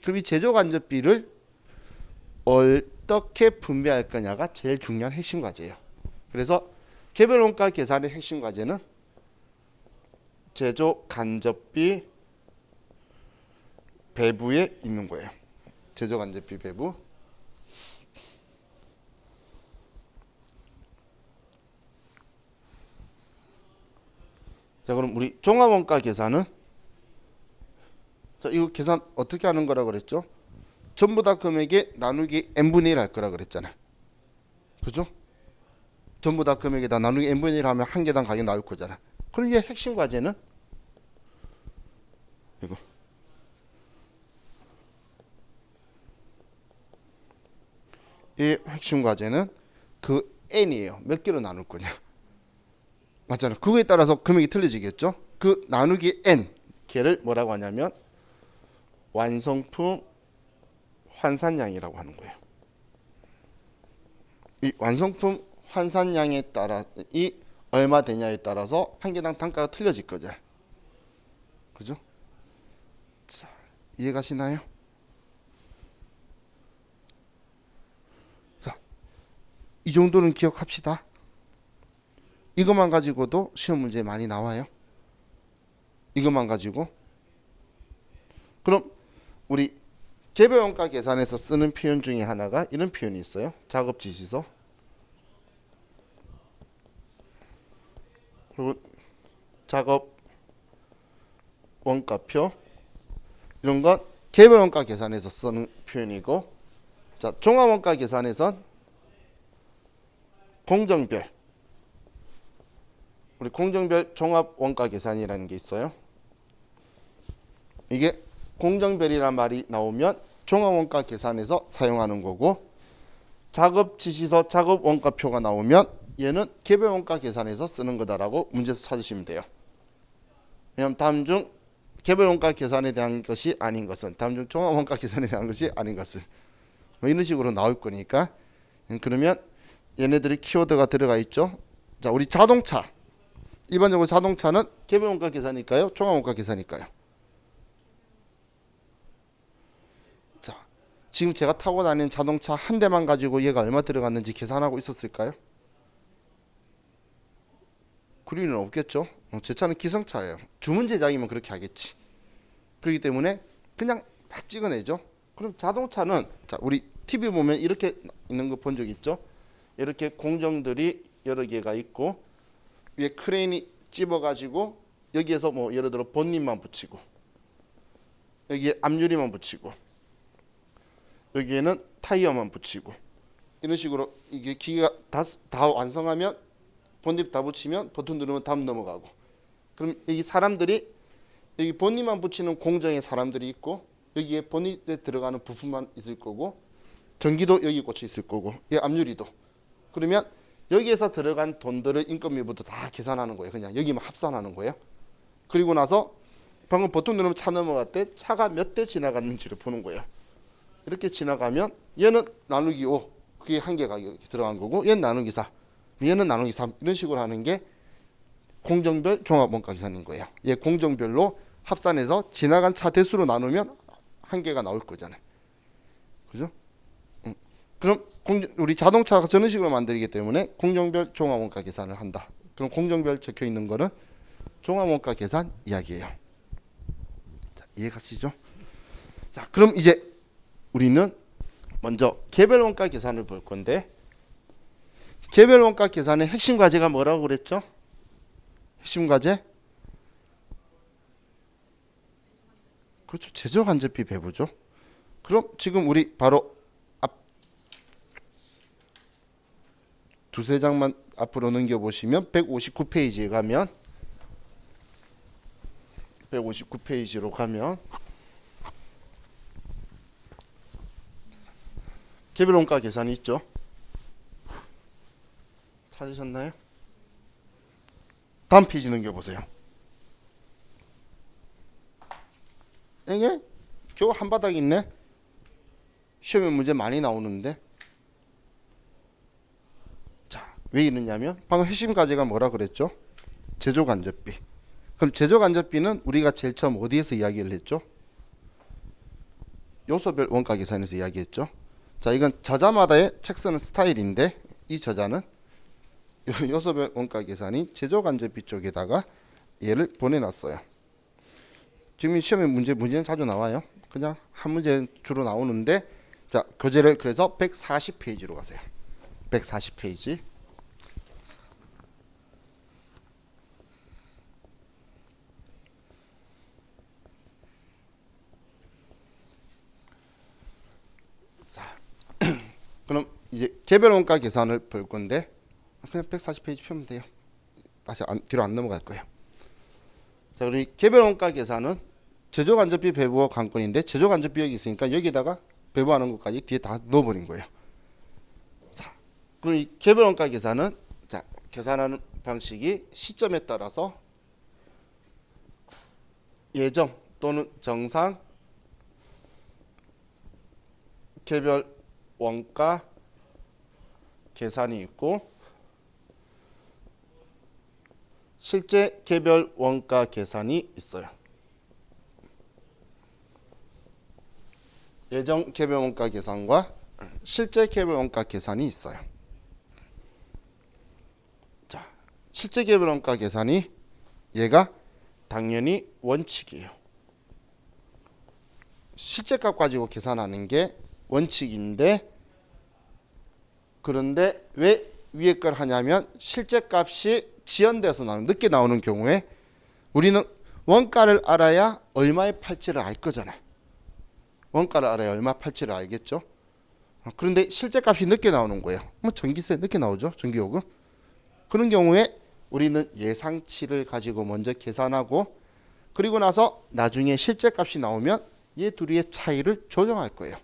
그럼 이 제조간접비를 어떻게 분배할 거냐가 제일 중요한 핵심 과제예요. 그래서 개별 원가 계산의 핵심 과제는 제조간접비 배부에 있는 거예요. 제조간접비 배부. 자, 그럼 우리 종합원가 계산은, 자, 이거 계산 어떻게 하는 거라 그랬죠? 전부 다 금액에 나누기 n분의 1 할 거라 그랬잖아. 그죠? 전부 다 금액에다 나누기 n분의 1 하면 한 개당 가격 나올 거잖아. 그럼 이제 핵심 과제는 이거. 이 핵심 과제는 그 n이에요. 몇 개로 나눌 거냐. 맞잖아. 그거에 따라서 금액이 틀려지겠죠. 그 나누기 n 걔를 뭐라고 하냐면 완성품 환산량이라고 하는 거예요. 이 완성품 환산량에 따라 이 얼마 되냐에 따라서 한 개당 단가가 틀려질 거죠. 그죠? 자, 이해가시나요? 자, 이 정도는 기억합시다. 이것만 가지고도 시험 문제 많이 나와요. 이것만 가지고. 그럼 우리 개별원가 계산에서 쓰는 표현 중에 하나가 이런 표현이 있어요. 작업지시서. 그리고 작업 원가표. 이런 건 개별원가 계산에서 쓰는 표현이고, 자, 종합원가 계산에선 공정별, 우리 공정별 종합원가 계산이라는 게 있어요. 이게 공정별이란 말이 나오면 종합원가 계산에서 사용하는 거고, 작업지시서 작업원가표가 나오면 얘는 개별원가 계산에서 쓰는 거다라고 문제에서 찾으시면 돼요. 왜냐하면 다음 중 개별원가 계산에 대한 것이 아닌 것은, 다음 중 종합원가 계산에 대한 것이 아닌 것은, 뭐 이런 식으로 나올 거니까. 그러면 얘네들이 키워드가 들어가 있죠. 자, 우리 자동차, 일반적으로 자동차는 개별원가 계산일까요? 종합원가 계산일까요? 자, 지금 제가 타고 다니는 자동차 한 대만 가지고 얘가 얼마 들어갔는지 계산하고 있었을까요? 그럴 리는 없겠죠. 제 차는 기성차예요. 주문 제작이면 그렇게 하겠지. 그렇기 때문에 그냥 막 찍어내죠. 그럼 자동차는, 자, 우리 TV 보면 이렇게 있는 거 본 적 있죠? 이렇게 공정들이 여러 개가 있고 위에 크레인이 집어가지고 여기에서 뭐 예를 들어 본닛만 붙이고 여기에 앞유리만 붙이고 여기에는 타이어만 붙이고 이런 식으로 이게 기계가 다 완성하면 본닛 다 붙이면 버튼 누르면 다음 넘어가고, 그럼 여기 사람들이 여기 본닛만 붙이는 공정에 사람들이 있고 여기에 본닛에 들어가는 부품만 있을 거고 전기도 여기 꽂혀 있을 거고 이 앞유리도. 그러면 여기에서 들어간 돈들을 인건비부터 다 계산하는 거예요. 그냥 여기만 합산하는 거예요. 그리고 나서 방금 버튼 누르면 차 넘어갈 때 차가 몇 대 지나갔는지를 보는 거예요. 이렇게 지나가면 얘는 나누기 5, 그게 한 개가 들어간 거고, 얘는 나누기 4, 얘는 나누기 3, 이런 식으로 하는 게 공정별 종합원가 계산인 거예요. 얘 공정별로 합산해서 지나간 차 대수로 나누면 한 개가 나올 거잖아요. 그죠? 그럼 우리 자동차가 저런 식으로 만들기 때문에 공정별 종합원가 계산을 한다. 그럼 공정별 적혀 있는 거는 종합원가 계산 이야기예요. 자, 이해가시죠? 자, 그럼 이제 우리는 먼저 개별원가 계산을 볼 건데, 개별원가 계산의 핵심 과제가 뭐라고 그랬죠? 핵심 과제? 그렇죠. 제조간접비 배부죠. 그럼 지금 우리 바로 두세 장만 앞으로 넘겨보시면 159페이지에 가면 159페이지로 가면 개별원가 계산이 있죠. 찾으셨나요? 다음 페이지 넘겨보세요. 이게 겨우 한 바닥 있네. 시험에 문제 많이 나오는데. 자, 왜 이러냐면 방금 핵심 과제가 뭐라 그랬죠? 제조간접비. 그럼 제조간접비는 우리가 제일 처음 어디에서 이야기를 했죠? 요소별 원가 계산에서 이야기했죠. 자, 이건 저자마다의 책 쓰는 스타일인데 이 저자는 요소별 원가 계산이 제조간접비 쪽에다가 얘를 보내놨어요. 지금 시험에 문제는 자주 나와요. 그냥 한 문제 주로 나오는데, 자, 교재를 그래서 140페이지로 가세요. 140페이지. 자, 그럼 이제 개별 원가 계산을 볼 건데 그냥 140페이지 펴면 돼요. 다시 뒤로 안 넘어갈 거예요. 자, 우리 개별 원가 계산은 제조간접비 배부와 관건인데 제조간접비 여기 있으니까 여기다가 배부하는 것까지 뒤에 다 넣어버린 거예요. 자, 그럼 이 개별 원가 계산은 자, 계산하는 방식이 시점에 따라서 예정 또는 정상 개별 원가 계산이 있고 실제 개별 원가 계산이 있어요. 예정 개별 원가 계산과 실제 개별 원가 계산이 있어요. 자, 실제 개별 원가 계산이 얘가 당연히 원칙이에요. 실제 값 가지고 계산하는 게 원칙인데, 그런데 왜 위에 걸 하냐면 실제 값이 지연돼서 늦게 나오는 경우에 우리는 원가를 알아야 얼마에 팔지를 알 거잖아요. 원가를 알아야 얼마 팔지를 알겠죠. 그런데 실제 값이 늦게 나오는 거예요. 뭐 전기세 늦게 나오죠. 전기요금. 그런 경우에 우리는 예상치를 가지고 먼저 계산하고, 그리고 나서 나중에 실제 값이 나오면 얘 둘의 차이를 조정할 거예요.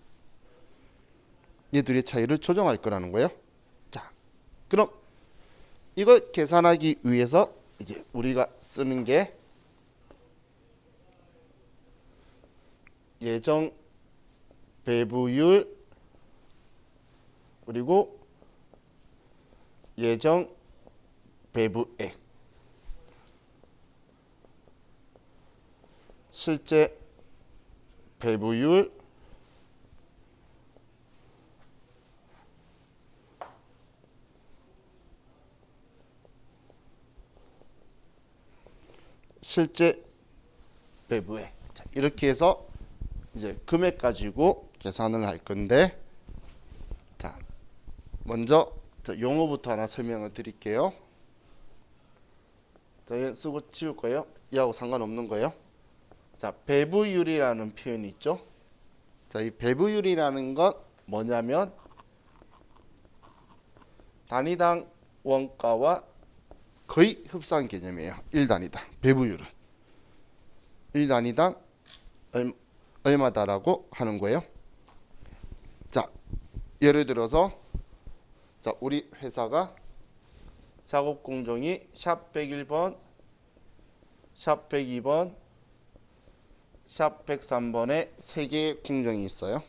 얘 둘의 차이를 조정할 거라는 거예요. 자, 그럼 이걸 계산하기 위해서 이제 우리가 쓰는 게 예정 배부율 그리고 예정 배부액, 실제 배부율 실제 배부액. 자, 이렇게 해서 이제 금액 가지고 계산을 할 건데, 자, 먼저 용어부터 하나 설명을 드릴게요. 자, 쓰고 지울 거예요. 이하고 상관없는 거예요. 자, 배부율이라는 표현이 있죠. 자, 이 배부율이라는 건 뭐냐면 단위당 원가와 거의 흡사한 개념이에요. 1단위당 배부율은 1단위당 얼마다라고 하는 거예요. 자, 예를 들어서 자, 우리 회사가 작업 공정이 샵 101번, 샵 102번, 샵 103번에 3개의 공정이 있어요.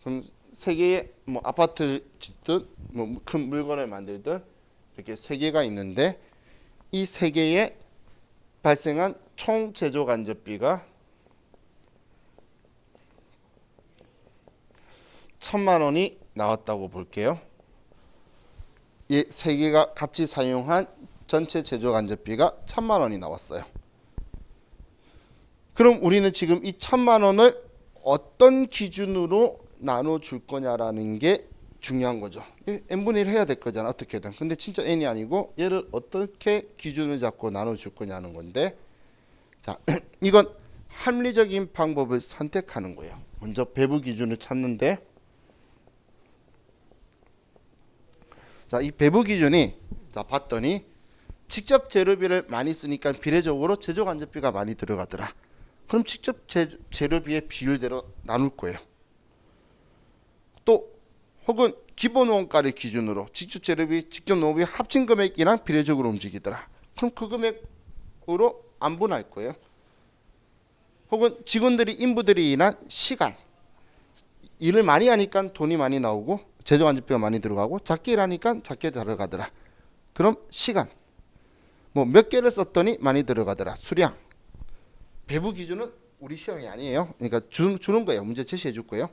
그럼 3개의 뭐 아파트를 짓든 뭐 큰 물건을 만들든 이렇게 3개가 있는데, 이 3개에 발생한 총 제조 간접비가 1,000만 원이 나왔다고 볼게요. 이 3개가 같이 사용한 전체 제조 간접비가 1,000만 원이 나왔어요. 그럼 우리는 지금 이 1,000만 원을 어떤 기준으로 나눠줄 거냐라는 게 중요한 거죠. n분의 1 해야 될 거잖아, 어떻게든. 근데 진짜 n이 아니고 얘를 어떻게 기준을 잡고 나눠줄 거냐는 건데, 자, 이건 합리적인 방법을 선택하는 거예요. 먼저 배부 기준을 찾는데, 자, 이 배부 기준이 자 봤더니 직접 재료비를 많이 쓰니까 비례적으로 제조 간접비가 많이 들어가더라. 그럼 직접 재료비의 비율대로 나눌 거예요. 또 혹은 기본 원가를 기준으로 직접 재료비, 직접 농업비 합친 금액이랑 비례적으로 움직이더라. 그럼 그 금액으로 안 분할 거예요. 혹은 직원들이 인부들이 일한 시간. 일을 많이 하니까 돈이 많이 나오고 제조간접비가 많이 들어가고 작게 일하니까 작게 들어가더라. 그럼 시간. 뭐 몇 개를 썼더니 많이 들어가더라. 수량. 배부 기준은 우리 시험이 아니에요. 그러니까 주는 거예요. 문제 제시해 줄 거예요.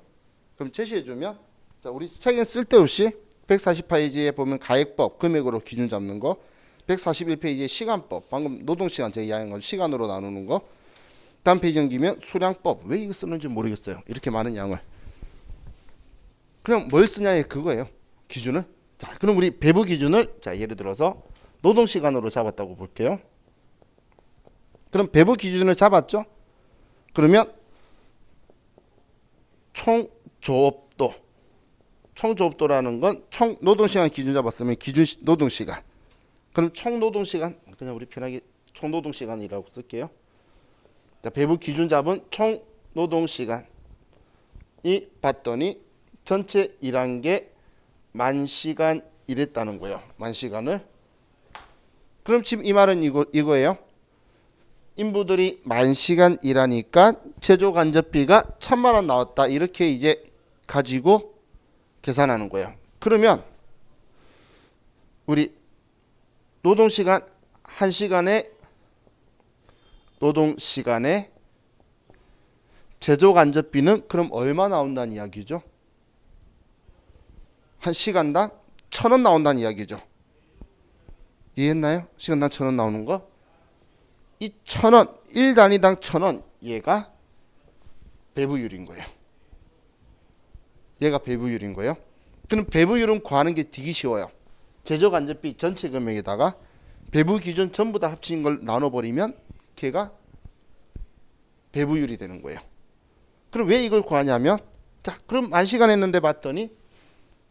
그럼 제시해 주면 자, 우리 책엔 쓸데없이 148페이지에 보면 가액법 금액으로 기준 잡는 거, 141페이지에 시간법 방금 노동시간 제가 이야기한 건 시간으로 나누는 거, 다음 페이지 넘기면 수량법 왜 이거 쓰는지 모르겠어요. 이렇게 많은 양을 그냥 뭘 쓰냐에 그거예요. 기준은. 자, 그럼 우리 배부 기준을 자 예를 들어서 노동시간으로 잡았다고 볼게요. 그럼 배부 기준을 잡았죠? 그러면 총조업도. 총조업도라는 건 총 노동시간 기준 잡았으면 기준 노동시간. 그럼 총 노동시간 그냥 우리 편하게 총 노동시간이라고 쓸게요. 자, 배부 기준 잡은 총 노동시간이 봤더니 전체 일한 게 10,000시간 일했다는 거예요. 10,000시간을. 그럼 지금 이 말은 이거예요. 인부들이 10,000시간 일하니까 제조간접비가 1,000만 원 나왔다. 이렇게 이제 가지고 계산하는 거예요. 그러면 우리 노동시간 1시간에 노동시간에 제조간접비는 그럼 얼마 나온다는 이야기죠? 1시간당 1,000원 나온다는 이야기죠. 이해했나요? 시간당 1,000원 나오는 거? 이 1,000원 1단위당 1,000원 얘가 배부율인 거예요. 얘가 배부율인 거예요. 그럼 배부율은 구하는 게 되게 쉬워요. 제조간접비 전체 금액에다가 배부 기준 전부 다 합친 걸 나눠버리면 걔가 배부율이 되는 거예요. 그럼 왜 이걸 구하냐면 자 그럼 10,000시간 했는데 봤더니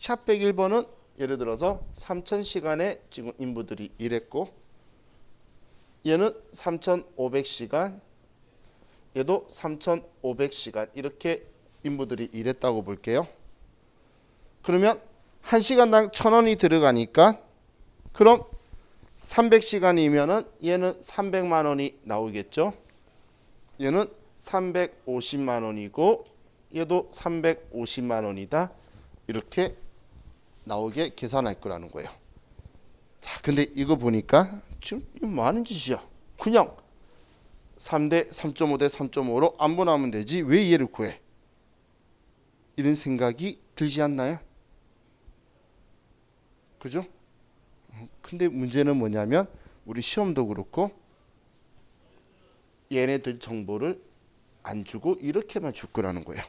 샵 101번은 예를 들어서 3,000시간의 지금 인부들이 일했고 얘는 3,500시간 얘도 3,500시간 이렇게 인부들이 일했다고 볼게요. 그러면 1시간당 1,000원이 들어가니까 그럼 300시간이면은 얘는 300만 원이 나오겠죠. 얘는 350만 원이고 얘도 350만 원이다. 이렇게 나오게 계산할 거라는 거예요. 자, 근데 이거 보니까 지금 이거 뭐 하는 짓이야? 그냥 3대 3.5 대 3.5로 안분하면 되지 왜 얘를 구해? 이런 생각이 들지 않나요? 그죠? 근데 문제는 뭐냐면 우리 시험도 그렇고 얘네들 정보를 안 주고 이렇게만 줄 거라는 거예요.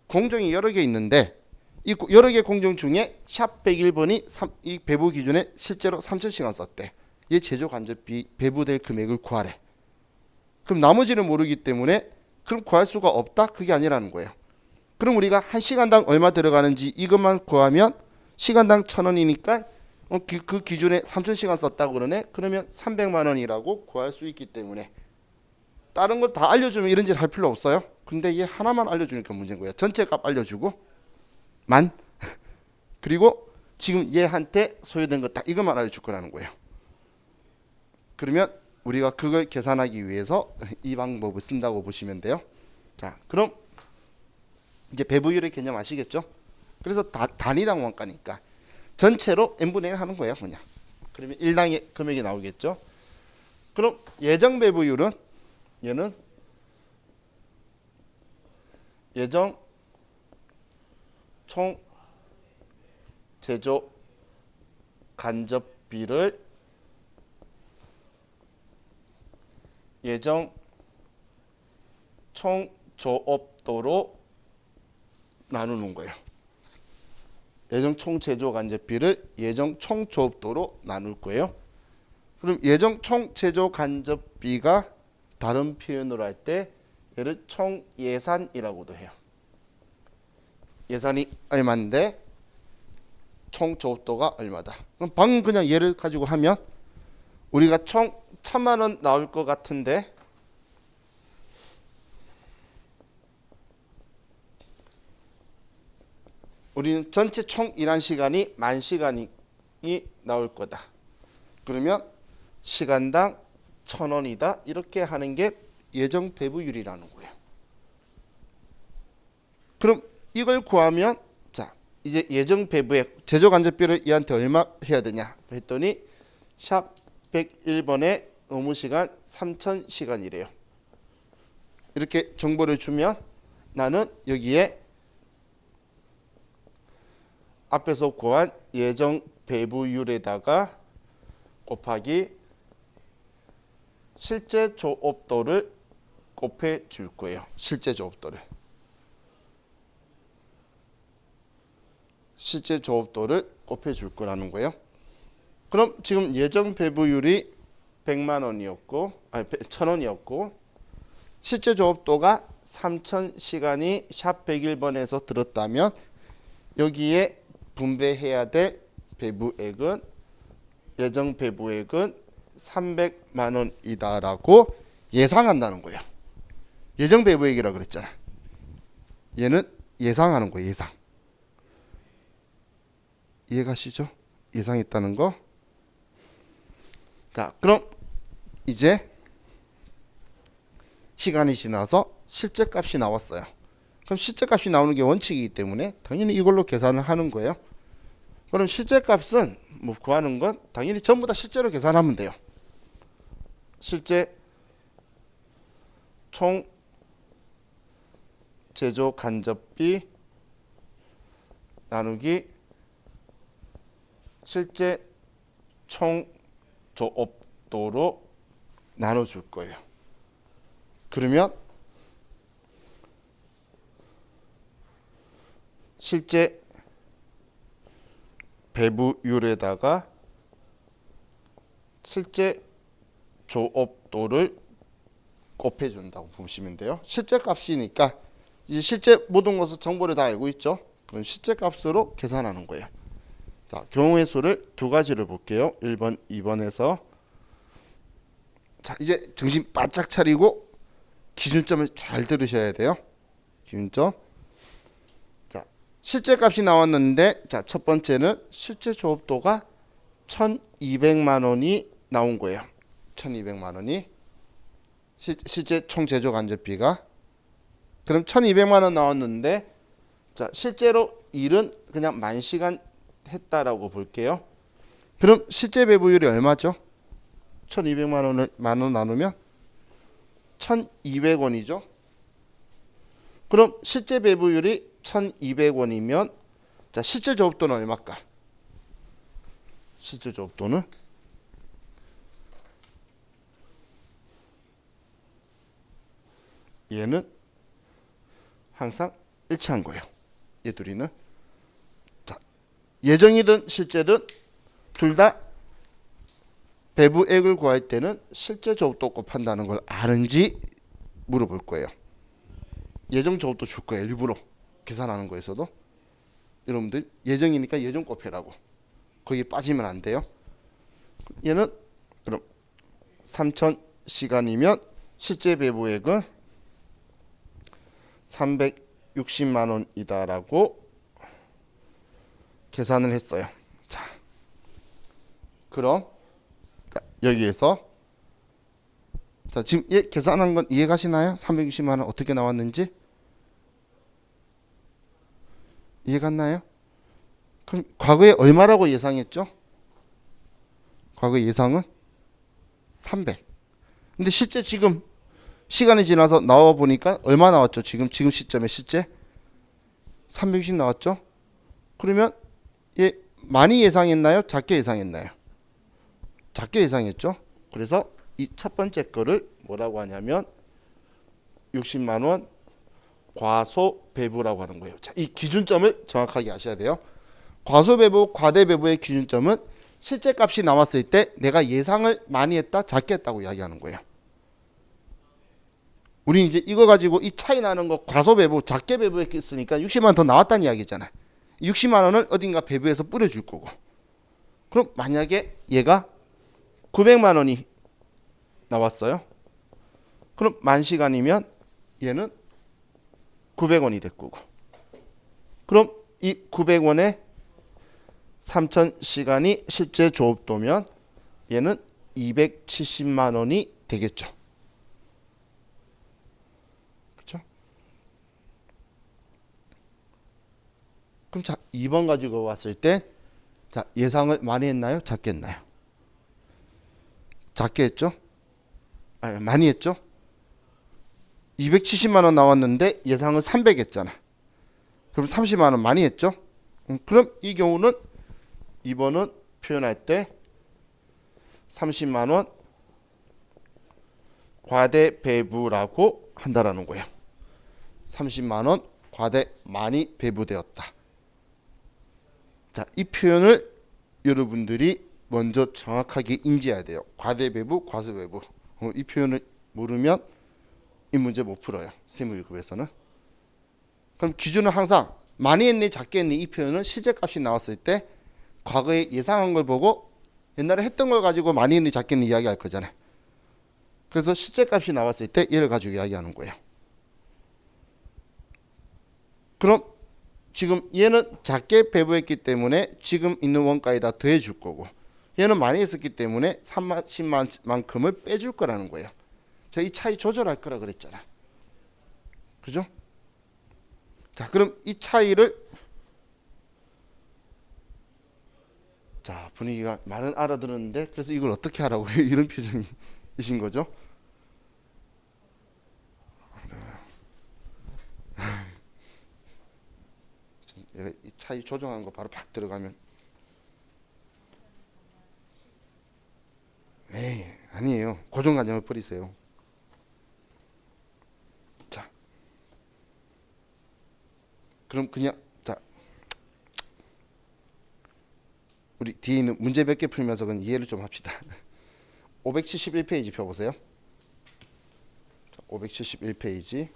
공정이 여러 개 있는데 이 여러 개 공정 중에 샵 101번이 이 배부 기준에 실제로 3,000시간 썼대. 얘 제조간접비 배부될 금액을 구하래. 그럼 나머지는 모르기 때문에 그럼 구할 수가 없다? 그게 아니라는 거예요. 그럼 우리가 1시간당 얼마 들어가는지 이것만 구하면 시간당 1,000원이니까 그 기준에 3,000시간 썼다고 그러네. 그러면 300만 원이라고 구할 수 있기 때문에 다른 거 다 알려주면 이런 짓 할 필요 없어요. 근데 얘 하나만 알려주니까 문제인 거예요. 전체 값 알려주고 만 그리고 지금 얘한테 소요된 거 딱 이것만 알려줄 거라는 거예요. 그러면 우리가 그걸 계산하기 위해서 이 방법을 쓴다고 보시면 돼요. 자, 그럼 이제 배부율의 개념 아시겠죠? 그래서 단위당 원가니까 전체로 n분의 1 하는 거예요. 그냥. 그러면 1당의 금액이 나오겠죠. 그럼 예정 배부율은 얘는 예정 총 제조 간접비를 예정 총 조업도로 나누는 거예요. 예정 총 제조 간접비를 예정 총 조업도로 나눌 거예요. 그럼 예정 총 제조 간접비가 다른 표현으로 할 때 얘를 총 예산이라고도 해요. 예산이 얼마인데 총 조업도가 얼마다. 그럼 방금 그냥 얘를 가지고 하면 우리가 총 1,000만 원 나올 것 같은데 우리는 전체 총 일한 시간이 10,000시간이 나올 거다. 그러면 시간당 1,000원이다. 이렇게 하는 게 예정 배부율이라는 거예요. 그럼 이걸 구하면 자 이제 예정 배부액 제조 간접비를 얘한테 얼마 해야 되냐 했더니 샵 101번의 업무 시간 3000시간이래요. 이렇게 정보를 주면 나는 여기에 앞에서 구한 예정 배부율에다가 곱하기 실제 조업도를 곱해 줄 거예요. 실제 조업도를. 실제 조업도를 곱해 줄 거라는 거예요. 그럼 지금 예정 배부율이 100만 원이었고, 아니 1000원이었고, 실제 조업도가 3000시간이 샵 101번에서 들었다면 여기에 분배해야 될 배부액은 예정 배부액은 300만 원이다라고 예상한다는 거예요. 예정 배부액이라 그랬잖아. 얘는 예상하는 거예요. 예상. 이해가시죠? 예상했다는 거. 자, 그럼 이제 시간이 지나서 실제 값이 나왔어요. 그럼 실제 값이 나오는 게 원칙이기 때문에 당연히 이걸로 계산을 하는 거예요. 그럼 실제 값은 뭐 구하는 건 당연히 전부 다 실제로 계산하면 돼요. 실제 총 제조 간접비 나누기 실제 총 조업도로 나눠줄 거예요. 그러면 실제 배부율에다가 실제 조업도를 곱해준다고 보시면 돼요. 실제 값이니까 이제 실제 모든 것을 정보를 다 알고 있죠. 그럼 실제 값으로 계산하는 거예요. 자, 경우의 수를 두 가지를 볼게요. 1번, 2번에서 자, 이제 정신 바짝 차리고 기준점을 잘 들으셔야 돼요. 기준점. 자, 실제 값이 나왔는데 자, 첫 번째는 실제 조업도가 1200만 원이 나온 거예요. 1200만 원이 실제 총 제조 간접비가 그럼 1200만 원 나왔는데 자, 실제로 일은 그냥 10,000시간 했다라고 볼게요. 그럼 실제 배부율이 얼마죠? 1200만 원을 나누면 1200원이죠. 그럼 실제 배부율이 1200원이면 자, 실제 조업도는 얼마일까? 실제 조업도는 얘는 항상 일치한 거예요. 얘 둘이는 자, 예정이든 실제든 둘 다 배부액을 구할 때는 실제 조업도 곱한다는 걸 아는지 물어볼 거예요. 예정 조업도 줄 거예요. 일부러 계산하는 거에서도 여러분들 예정이니까 예정 곱해라고 거기 빠지면 안 돼요. 얘는 그럼 3000시간이면 실제 배부액은 360만 원이다라고 계산을 했어요. 자, 그럼 여기에서 자, 지금 얘 계산한 건 이해가시나요? 360만 원 어떻게 나왔는지 이해갔나요? 그럼 과거에 얼마라고 예상했죠? 과거 예상은 300. 근데 실제 지금 시간이 지나서 나와 보니까 얼마 나왔죠? 지금 시점에 실제 360 나왔죠? 그러면 얘 많이 예상했나요? 작게 예상했나요? 작게 예상했죠? 그래서 이 첫 번째 거를 뭐라고 하냐면 60만 원 과소배부라고 하는 거예요. 자, 이 기준점을 정확하게 아셔야 돼요. 과소배부, 과대배부의 기준점은 실제 값이 나왔을 때 내가 예상을 많이 했다, 작게 했다고 이야기하는 거예요. 우리 이제 이거 가지고 이 차이 나는 거 과소배부, 작게 배부했으니까 60만 원 더 나왔다는 이야기잖아요. 60만 원을 어딘가 배부해서 뿌려줄 거고. 그럼 만약에 얘가 900만 원이 나왔어요. 그럼 10,000시간이면 얘는 900원이 될 거고. 그럼 이 900원에 3000시간이 실제 조업도면 얘는 270만 원이 되겠죠. 그럼 자, 2번 가지고 왔을 때 자, 예상을 많이 했나요? 작게 했나요? 작게 했죠? 아니, 많이 했죠? 270만 원 나왔는데 예상은 300 했잖아. 그럼 30만 원 많이 했죠? 그럼 이 경우는 2번은 표현할 때 30만 원 과대 배부라고 한다라는 거예요. 30만 원 과대 많이 배부되었다. 자, 이 표현을 여러분들이 먼저 정확하게 인지해야 돼요. 과대 배부, 과소 배부. 이 표현을 모르면 이 문제 못 풀어요. 세무유급에서는. 그럼 기준은 항상 많이 했니 작게 했니 이 표현은 실제값이 나왔을 때 과거에 예상한 걸 보고 옛날에 했던 걸 가지고 많이 했니 작게 했니 이야기할 거잖아요. 그래서 실제값이 나왔을 때 얘를 가지고 이야기하는 거예요. 그럼 지금 얘는 작게 배부했기 때문에 지금 있는 원가에다 더해 줄 거고 얘는 많이 했었기 때문에 30만큼을 빼줄 거라는 거예요. 제가 이 차이 조절할 거라 그랬잖아. 그죠? 자, 그럼 이 차이를 자, 분위기가 말은 알아들었는데 그래서 이걸 어떻게 하라고 이런 표정이신 거죠? 얘가 이 차이 조정한 거 바로 팍 들어가면 에이, 아니에요. 고정관념을 버리세요. 자, 그럼 그냥 자, 우리 뒤에 있는 문제 몇 개 풀면서 그냥 이해를 좀 합시다. 571페이지 펴보세요. 571페이지.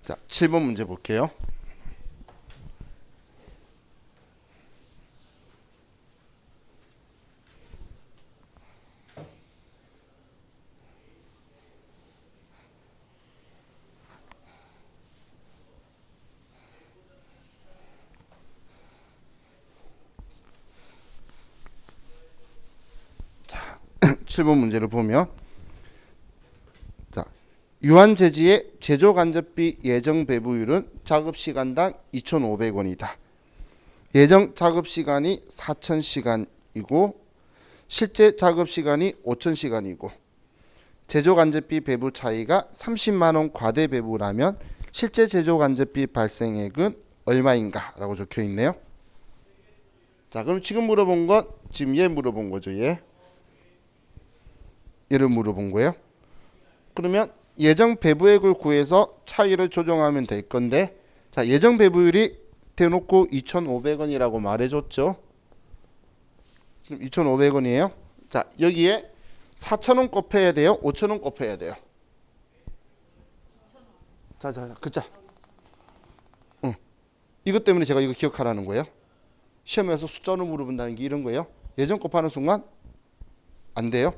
자, 7번 문제 볼게요. 자, 7번 문제를 보면 자, 유한재지의 제조간접비 예정 배부율은 작업시간당 2,500원이다. 예정 작업시간이 4,000시간이고 실제 작업시간이 5,000시간이고 제조간접비 배부 차이가 30만원 과대 배부라면 실제 제조간접비 발생액은 얼마인가? 라고 적혀 있네요. 자, 그럼 지금 물어본 건 지금 얘 물어본 거죠. 얘를 물어본 거예요. 그러면 예정 배부액을 구해서 차이를 조정하면 될 건데 자, 예정 배부율이 대놓고 2,500원이라고 말해줬죠. 지금 2,500원이에요. 자, 여기에 4,000원 곱해야 돼요? 5,000원 곱해야 돼요? 자, 그자. 응. 이것 때문에 제가 이거 기억하라는 거예요. 시험에서 숫자로 물어본다는 게 이런 거예요. 예정 곱하는 순간 안 돼요.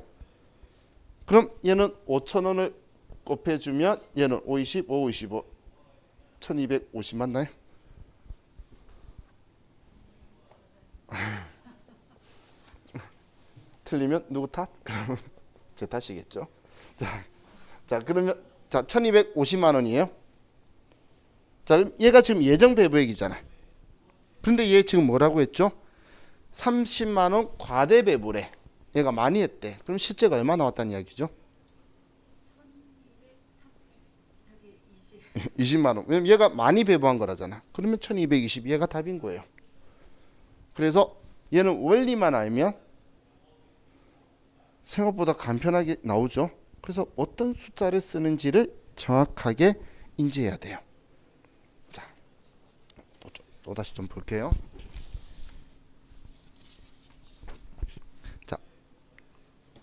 그럼 얘는 5,000원을 곱해주면 얘는 520, 525, 1250 맞나요? 틀리면 누구 탓? 그러면 제 탓이겠죠. 자, 그러면 자 1250만 원이에요. 자, 그럼 얘가 지금 예정 배부액이잖아. 그런데 얘 지금 뭐라고 했죠? 30만 원 과대 배부래. 얘가 많이 했대. 그럼 실제가 얼마 나왔다는 이야기죠? 20만 원. 왜냐면 얘가 많이 배부한 거라잖아. 그러면 1220 얘가 답인 거예요. 그래서 얘는 원리만 알면 생각보다 간편하게 나오죠. 그래서 어떤 숫자를 쓰는지를 정확하게 인지해야 돼요. 자, 또 다시 좀 볼게요. 자,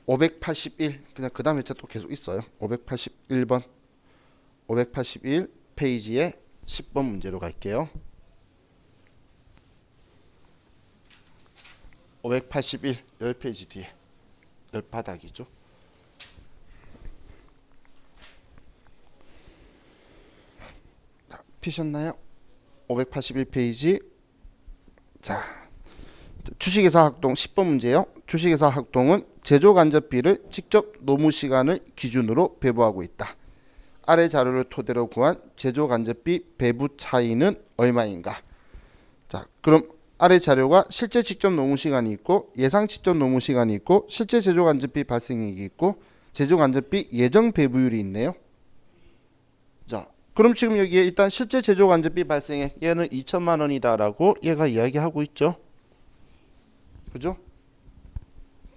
581 그냥 그 다음에 또 계속 있어요. 581번 581 페이지에 10번 문제로 갈게요. 581 10페이지 뒤에 10바닥이죠. 피셨나요? 581페이지. 자, 주식회사 학동 10번 문제요. 주식회사 학동은 제조간접비를 직접 노무시간을 기준으로 배부하고 있다. 아래 자료를 토대로 구한 제조간접비 배부 차이는 얼마인가? 자, 그럼 아래 자료가 실제 직접 노무시간이 있고 예상 직접 노무시간이 있고 실제 제조간접비 발생액이 있고 제조간접비 예정 배부율이 있네요. 자, 그럼 지금 여기에 일단 실제 제조간접비 발생액 얘는 2천만 원이다라고 얘가 이야기하고 있죠. 그죠?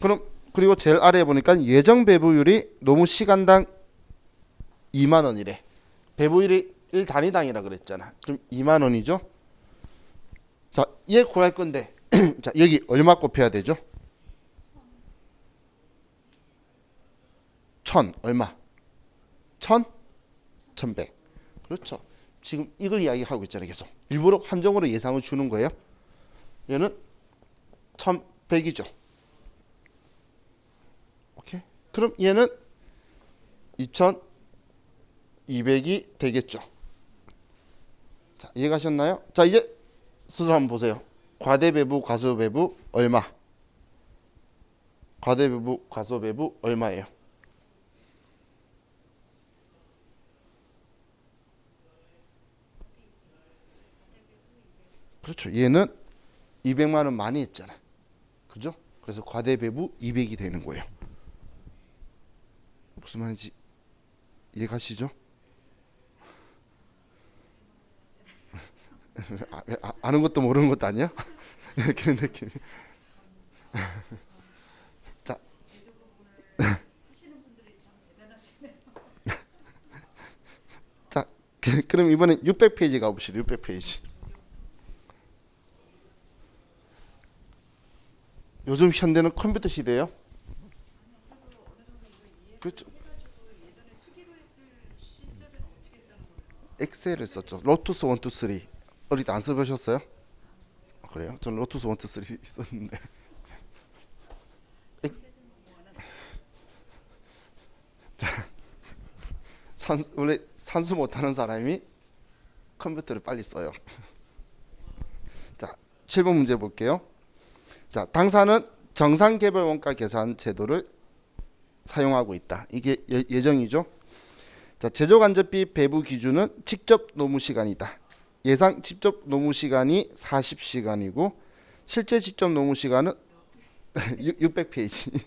그럼 그리고 제일 아래에 보니까 예정 배부율이 노무시간당 2만 원이래. 배부율이 1단위당이라 그랬잖아. 그럼 2만 원이죠. 자, 얘 구할 건데 자, 여기 얼마 곱해야 되죠? 1000 얼마? 1000? 1100. 그렇죠. 지금 이걸 이야기하고 있잖아요. 계속. 일부러 함정으로 예상을 주는 거예요. 얘는 1100이죠. 오케이. 그럼 얘는 2200이 되겠죠. 자, 이해가셨나요? 자, 이제 수술 한번 보세요. 과대배부, 과소배부 얼마? 과대배부, 과소배부 얼마예요? 그렇죠. 얘는 200만 원 많이 했잖아. 그죠? 그래서 과대배부 200이 되는 거예요. 무슨 말인지 이해가시죠? 아는 것도 모르는 것도 아니야? 그런 느낌. 자, 자, 그럼 이번엔 600페이지 가봅시다. 600페이지. 요즘 현대는 컴퓨터 시대예요. 그렇죠. 엑셀을 썼죠. 로투스 1, 2, 3. 어릴 때 안 써보셨어요? 그래요? 저는 로투스 1, 2, 3 있었는데. 자, 원래 산수 못하는 사람이 컴퓨터를 빨리 써요. 자, 7번 문제 볼게요. 자, 당사는 정상개별원가 계산 제도를 사용하고 있다. 이게 예정이죠. 자, 제조간접비 배부 기준은 직접 노무시간이다. 예상 직접 노무시간이 40시간이고 실제 직접 노무시간은 600페이지.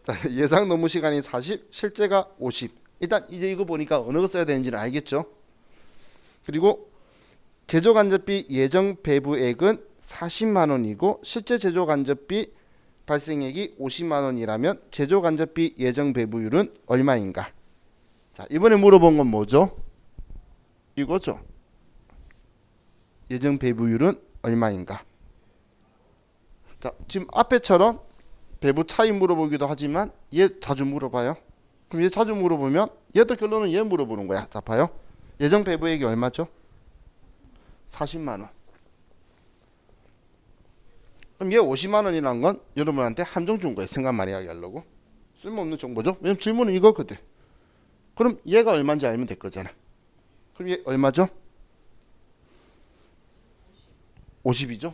자, 예상 노무시간이 40, 실제가 50. 일단 이제 이거 보니까 어느 거 써야 되는지는 알겠죠. 그리고 제조간접비 예정 배부액은 40만 원이고 실제 제조간접비 발생액이 50만 원이라면 제조간접비 예정 배부율은 얼마인가? 자, 이번에 물어본 건 뭐죠? 이거죠. 예정 배부율은 얼마인가? 자, 지금 앞에처럼 배부 차이 물어보기도 하지만 얘 자주 물어봐요. 그럼 얘 자주 물어보면 얘도 결론은 얘 물어보는 거야. 자, 봐요. 예정 배부액이 얼마죠? 40만 원. 그럼 얘 50만 원이라는 건 여러분한테 함정 준 거예요. 생각 많이 하게 하려고. 쓸모없는 정보죠. 왜냐면 질문은 이거거든. 그럼 얘가 얼마인지 알면 될 거잖아. 그럼 얘 얼마죠? 50이죠.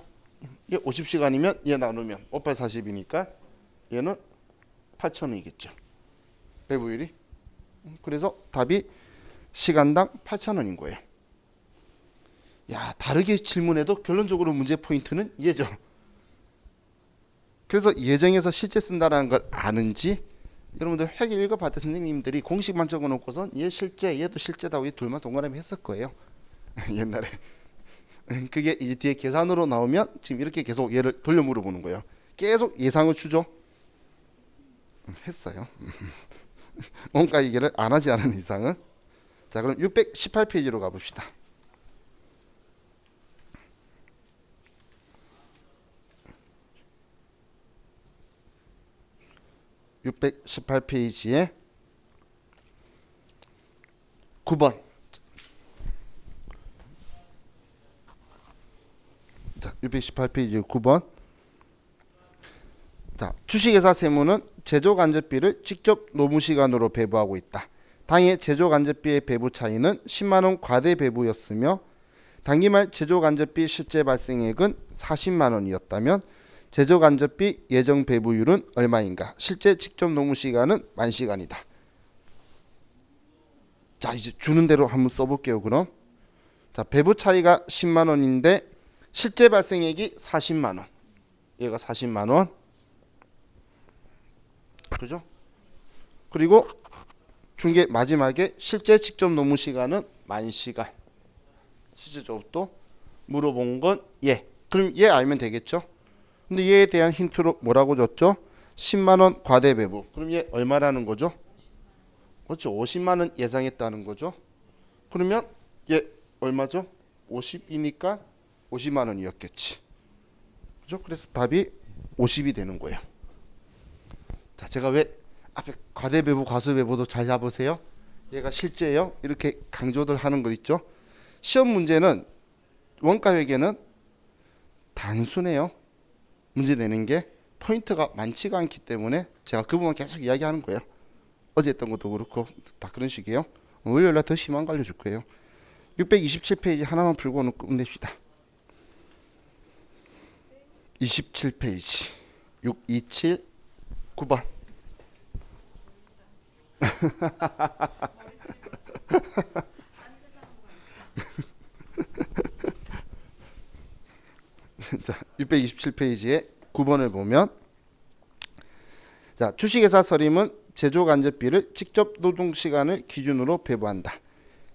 얘 50시간이면 얘 나누면 58, 40이니까 얘는 8,000원이겠죠. 배부율이. 그래서 답이 시간당 8,000원인 거예요. 야, 다르게 질문해도 결론적으로 문제 포인트는 얘죠. 그래서 예정에서 실제 쓴다라는 걸 아는지 여러분들 회계 읽어봤던 선생님들이 공식만 적어놓고선 얘 실제, 얘도 실제다, 이 둘만 동그라미 했을 거예요. 옛날에. 그게 이제 뒤에 계산으로 나오면 지금 이렇게 계속 얘를 돌려 물어보는 거예요. 계속 예상을 주죠. 했어요. 원가 이계를 안 하지 않은 이상은. 자, 그럼 618페이지로 가봅시다. 618페이지에 9번. 자, 618페이지 9번. 자, 주식회사 세무는 제조간접비를 직접 노무시간으로 배부하고 있다. 당해 제조간접비의 배부 차이는 10만 원 과대 배부였으며 당기말 제조간접비 실제 발생액은 40만 원이었다면 제조간접비 예정 배부율은 얼마인가? 실제 직접 노무 시간은 10,000시간이다. 자, 이제 주는 대로 한번 써볼게요. 그럼 자, 배부 차이가 10만 원인데 실제 발생액이 40만 원. 얘가 40만 원. 그죠? 그리고 준 게 마지막에 실제 직접 노무 시간은 10,000시간. 실제 조업도 물어본 건 얘. 그럼 얘 알면 되겠죠? 근데 얘에 대한 힌트로 뭐라고 줬죠? 10만 원 과대 배부. 그럼 얘 얼마라는 거죠? 그렇죠. 50만 원 예상했다는 거죠. 그러면 얘 얼마죠? 50이니까 50만 원이었겠지. 그죠? 그래서 답이 50이 되는 거예요. 자, 제가 왜 앞에 과대 배부, 과소 배부도 잘 잡으세요. 얘가 실제예요. 이렇게 강조들 하는 거 있죠. 시험 문제는 원가 회계는 단순해요. 문제 내는 게 포인트가 많지가 않기 때문에 제가 그 부분 계속 이야기하는 거예요. 어제 했던 것도 그렇고 다 그런 식이에요. 월요일날 더 심한 거 알려줄 거예요. 627페이지 하나만 풀고는 끝냅시다. 27페이지 627 9번 자, 627페이지에 9번을 보면 자, 주식회사 서림은 제조간접비를 직접 노동시간을 기준으로 배부한다.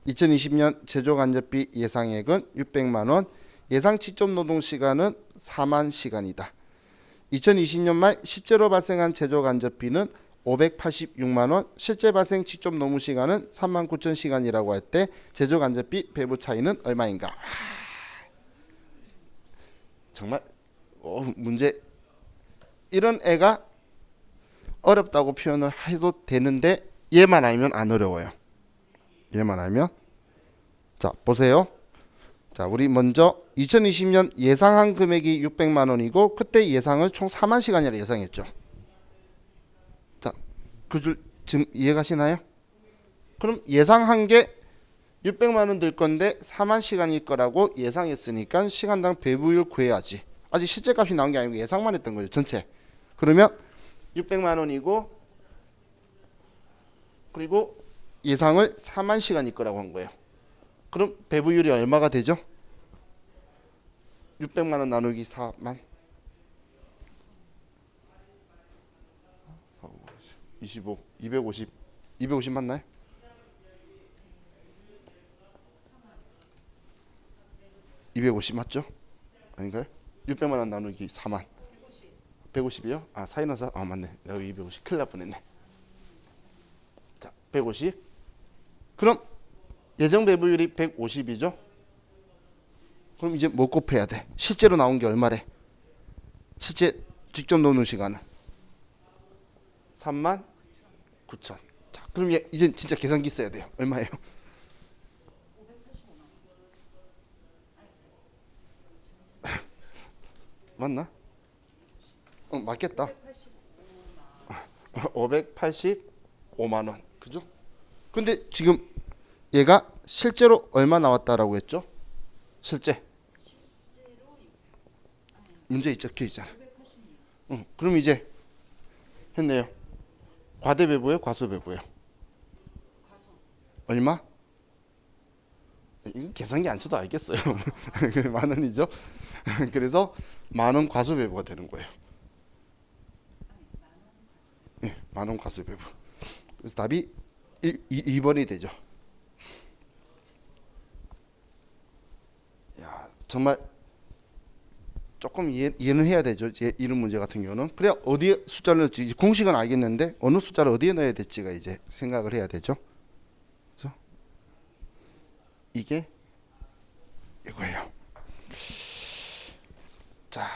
2020년 제조간접비 예상액은 600만 원, 예상 직접 노동시간은 4만 시간이다. 2020년 말 실제로 발생한 제조간접비는 586만 원, 실제 발생 직접 노무시간은 39,000시간이라고 할 때 제조간접비 배부 차이는 얼마인가? 정말 문제 이런 애가 어렵다고 표현을 해도 되는데 얘만 알면 안 어려워요. 얘만 알면 자 보세요. 자 우리 먼저 2020년 예상한 금액이 600만 원이고 그때 예상을 총 4만 시간이라 예상했죠. 자 그 줄 지금 이해가시나요? 그럼 예상한 게 600만 원 들 건데 4만 시간일 거라고 예상했으니까 시간당 배부율 구해야지. 아직 실제 값이 나온 게 아니고 예상만 했던 거죠. 전체. 그러면 600만 원이고 그리고 예상을 4만 시간일 거라고 한 거예요. 그럼 배부율이 얼마가 되죠? 600만 원 나누기 4만 25 250 맞나요? (250) 맞죠? 아닌가요? 600만 원 나누기 4만 150이요? 아 사이너사 아 맞네. 여기 250 큰일 날 뻔했네. 자 150. 그럼 예정 배부율이 150이죠? 그럼 이제 뭐 곱해야 돼? 실제로 나온 게 얼마래? 실제 직접 노는 시간은 39,000. 자 그럼 이제 진짜 계산기 써야 돼요. 얼마예요? 맞나? 맞겠다. 585만 원. 그죠? 근데 지금 얘가 실제로 얼마 나왔다라고 했죠? 실제. 문제 있죠? 그 있잖아. 그럼 이제 했네요. 과대 배부예요? 과소 배부예요? 얼마? 이거 계산기 안 쳐도 알겠어요. 만 원이죠? 그래서 만 원 과소 배부가 되는 거예요. 네, 만 원 과소 배부. 그래서 답이 2번이 되죠. 야, 정말 조금 이해는 해야 되죠. 이런 문제 같은 경우는. 그래야 어디에 숫자를 넣을지 공식은 알겠는데 어느 숫자를 어디에 넣어야 될지가 이제 생각을 해야 되죠. 그렇죠? 이게 이거예요. 자.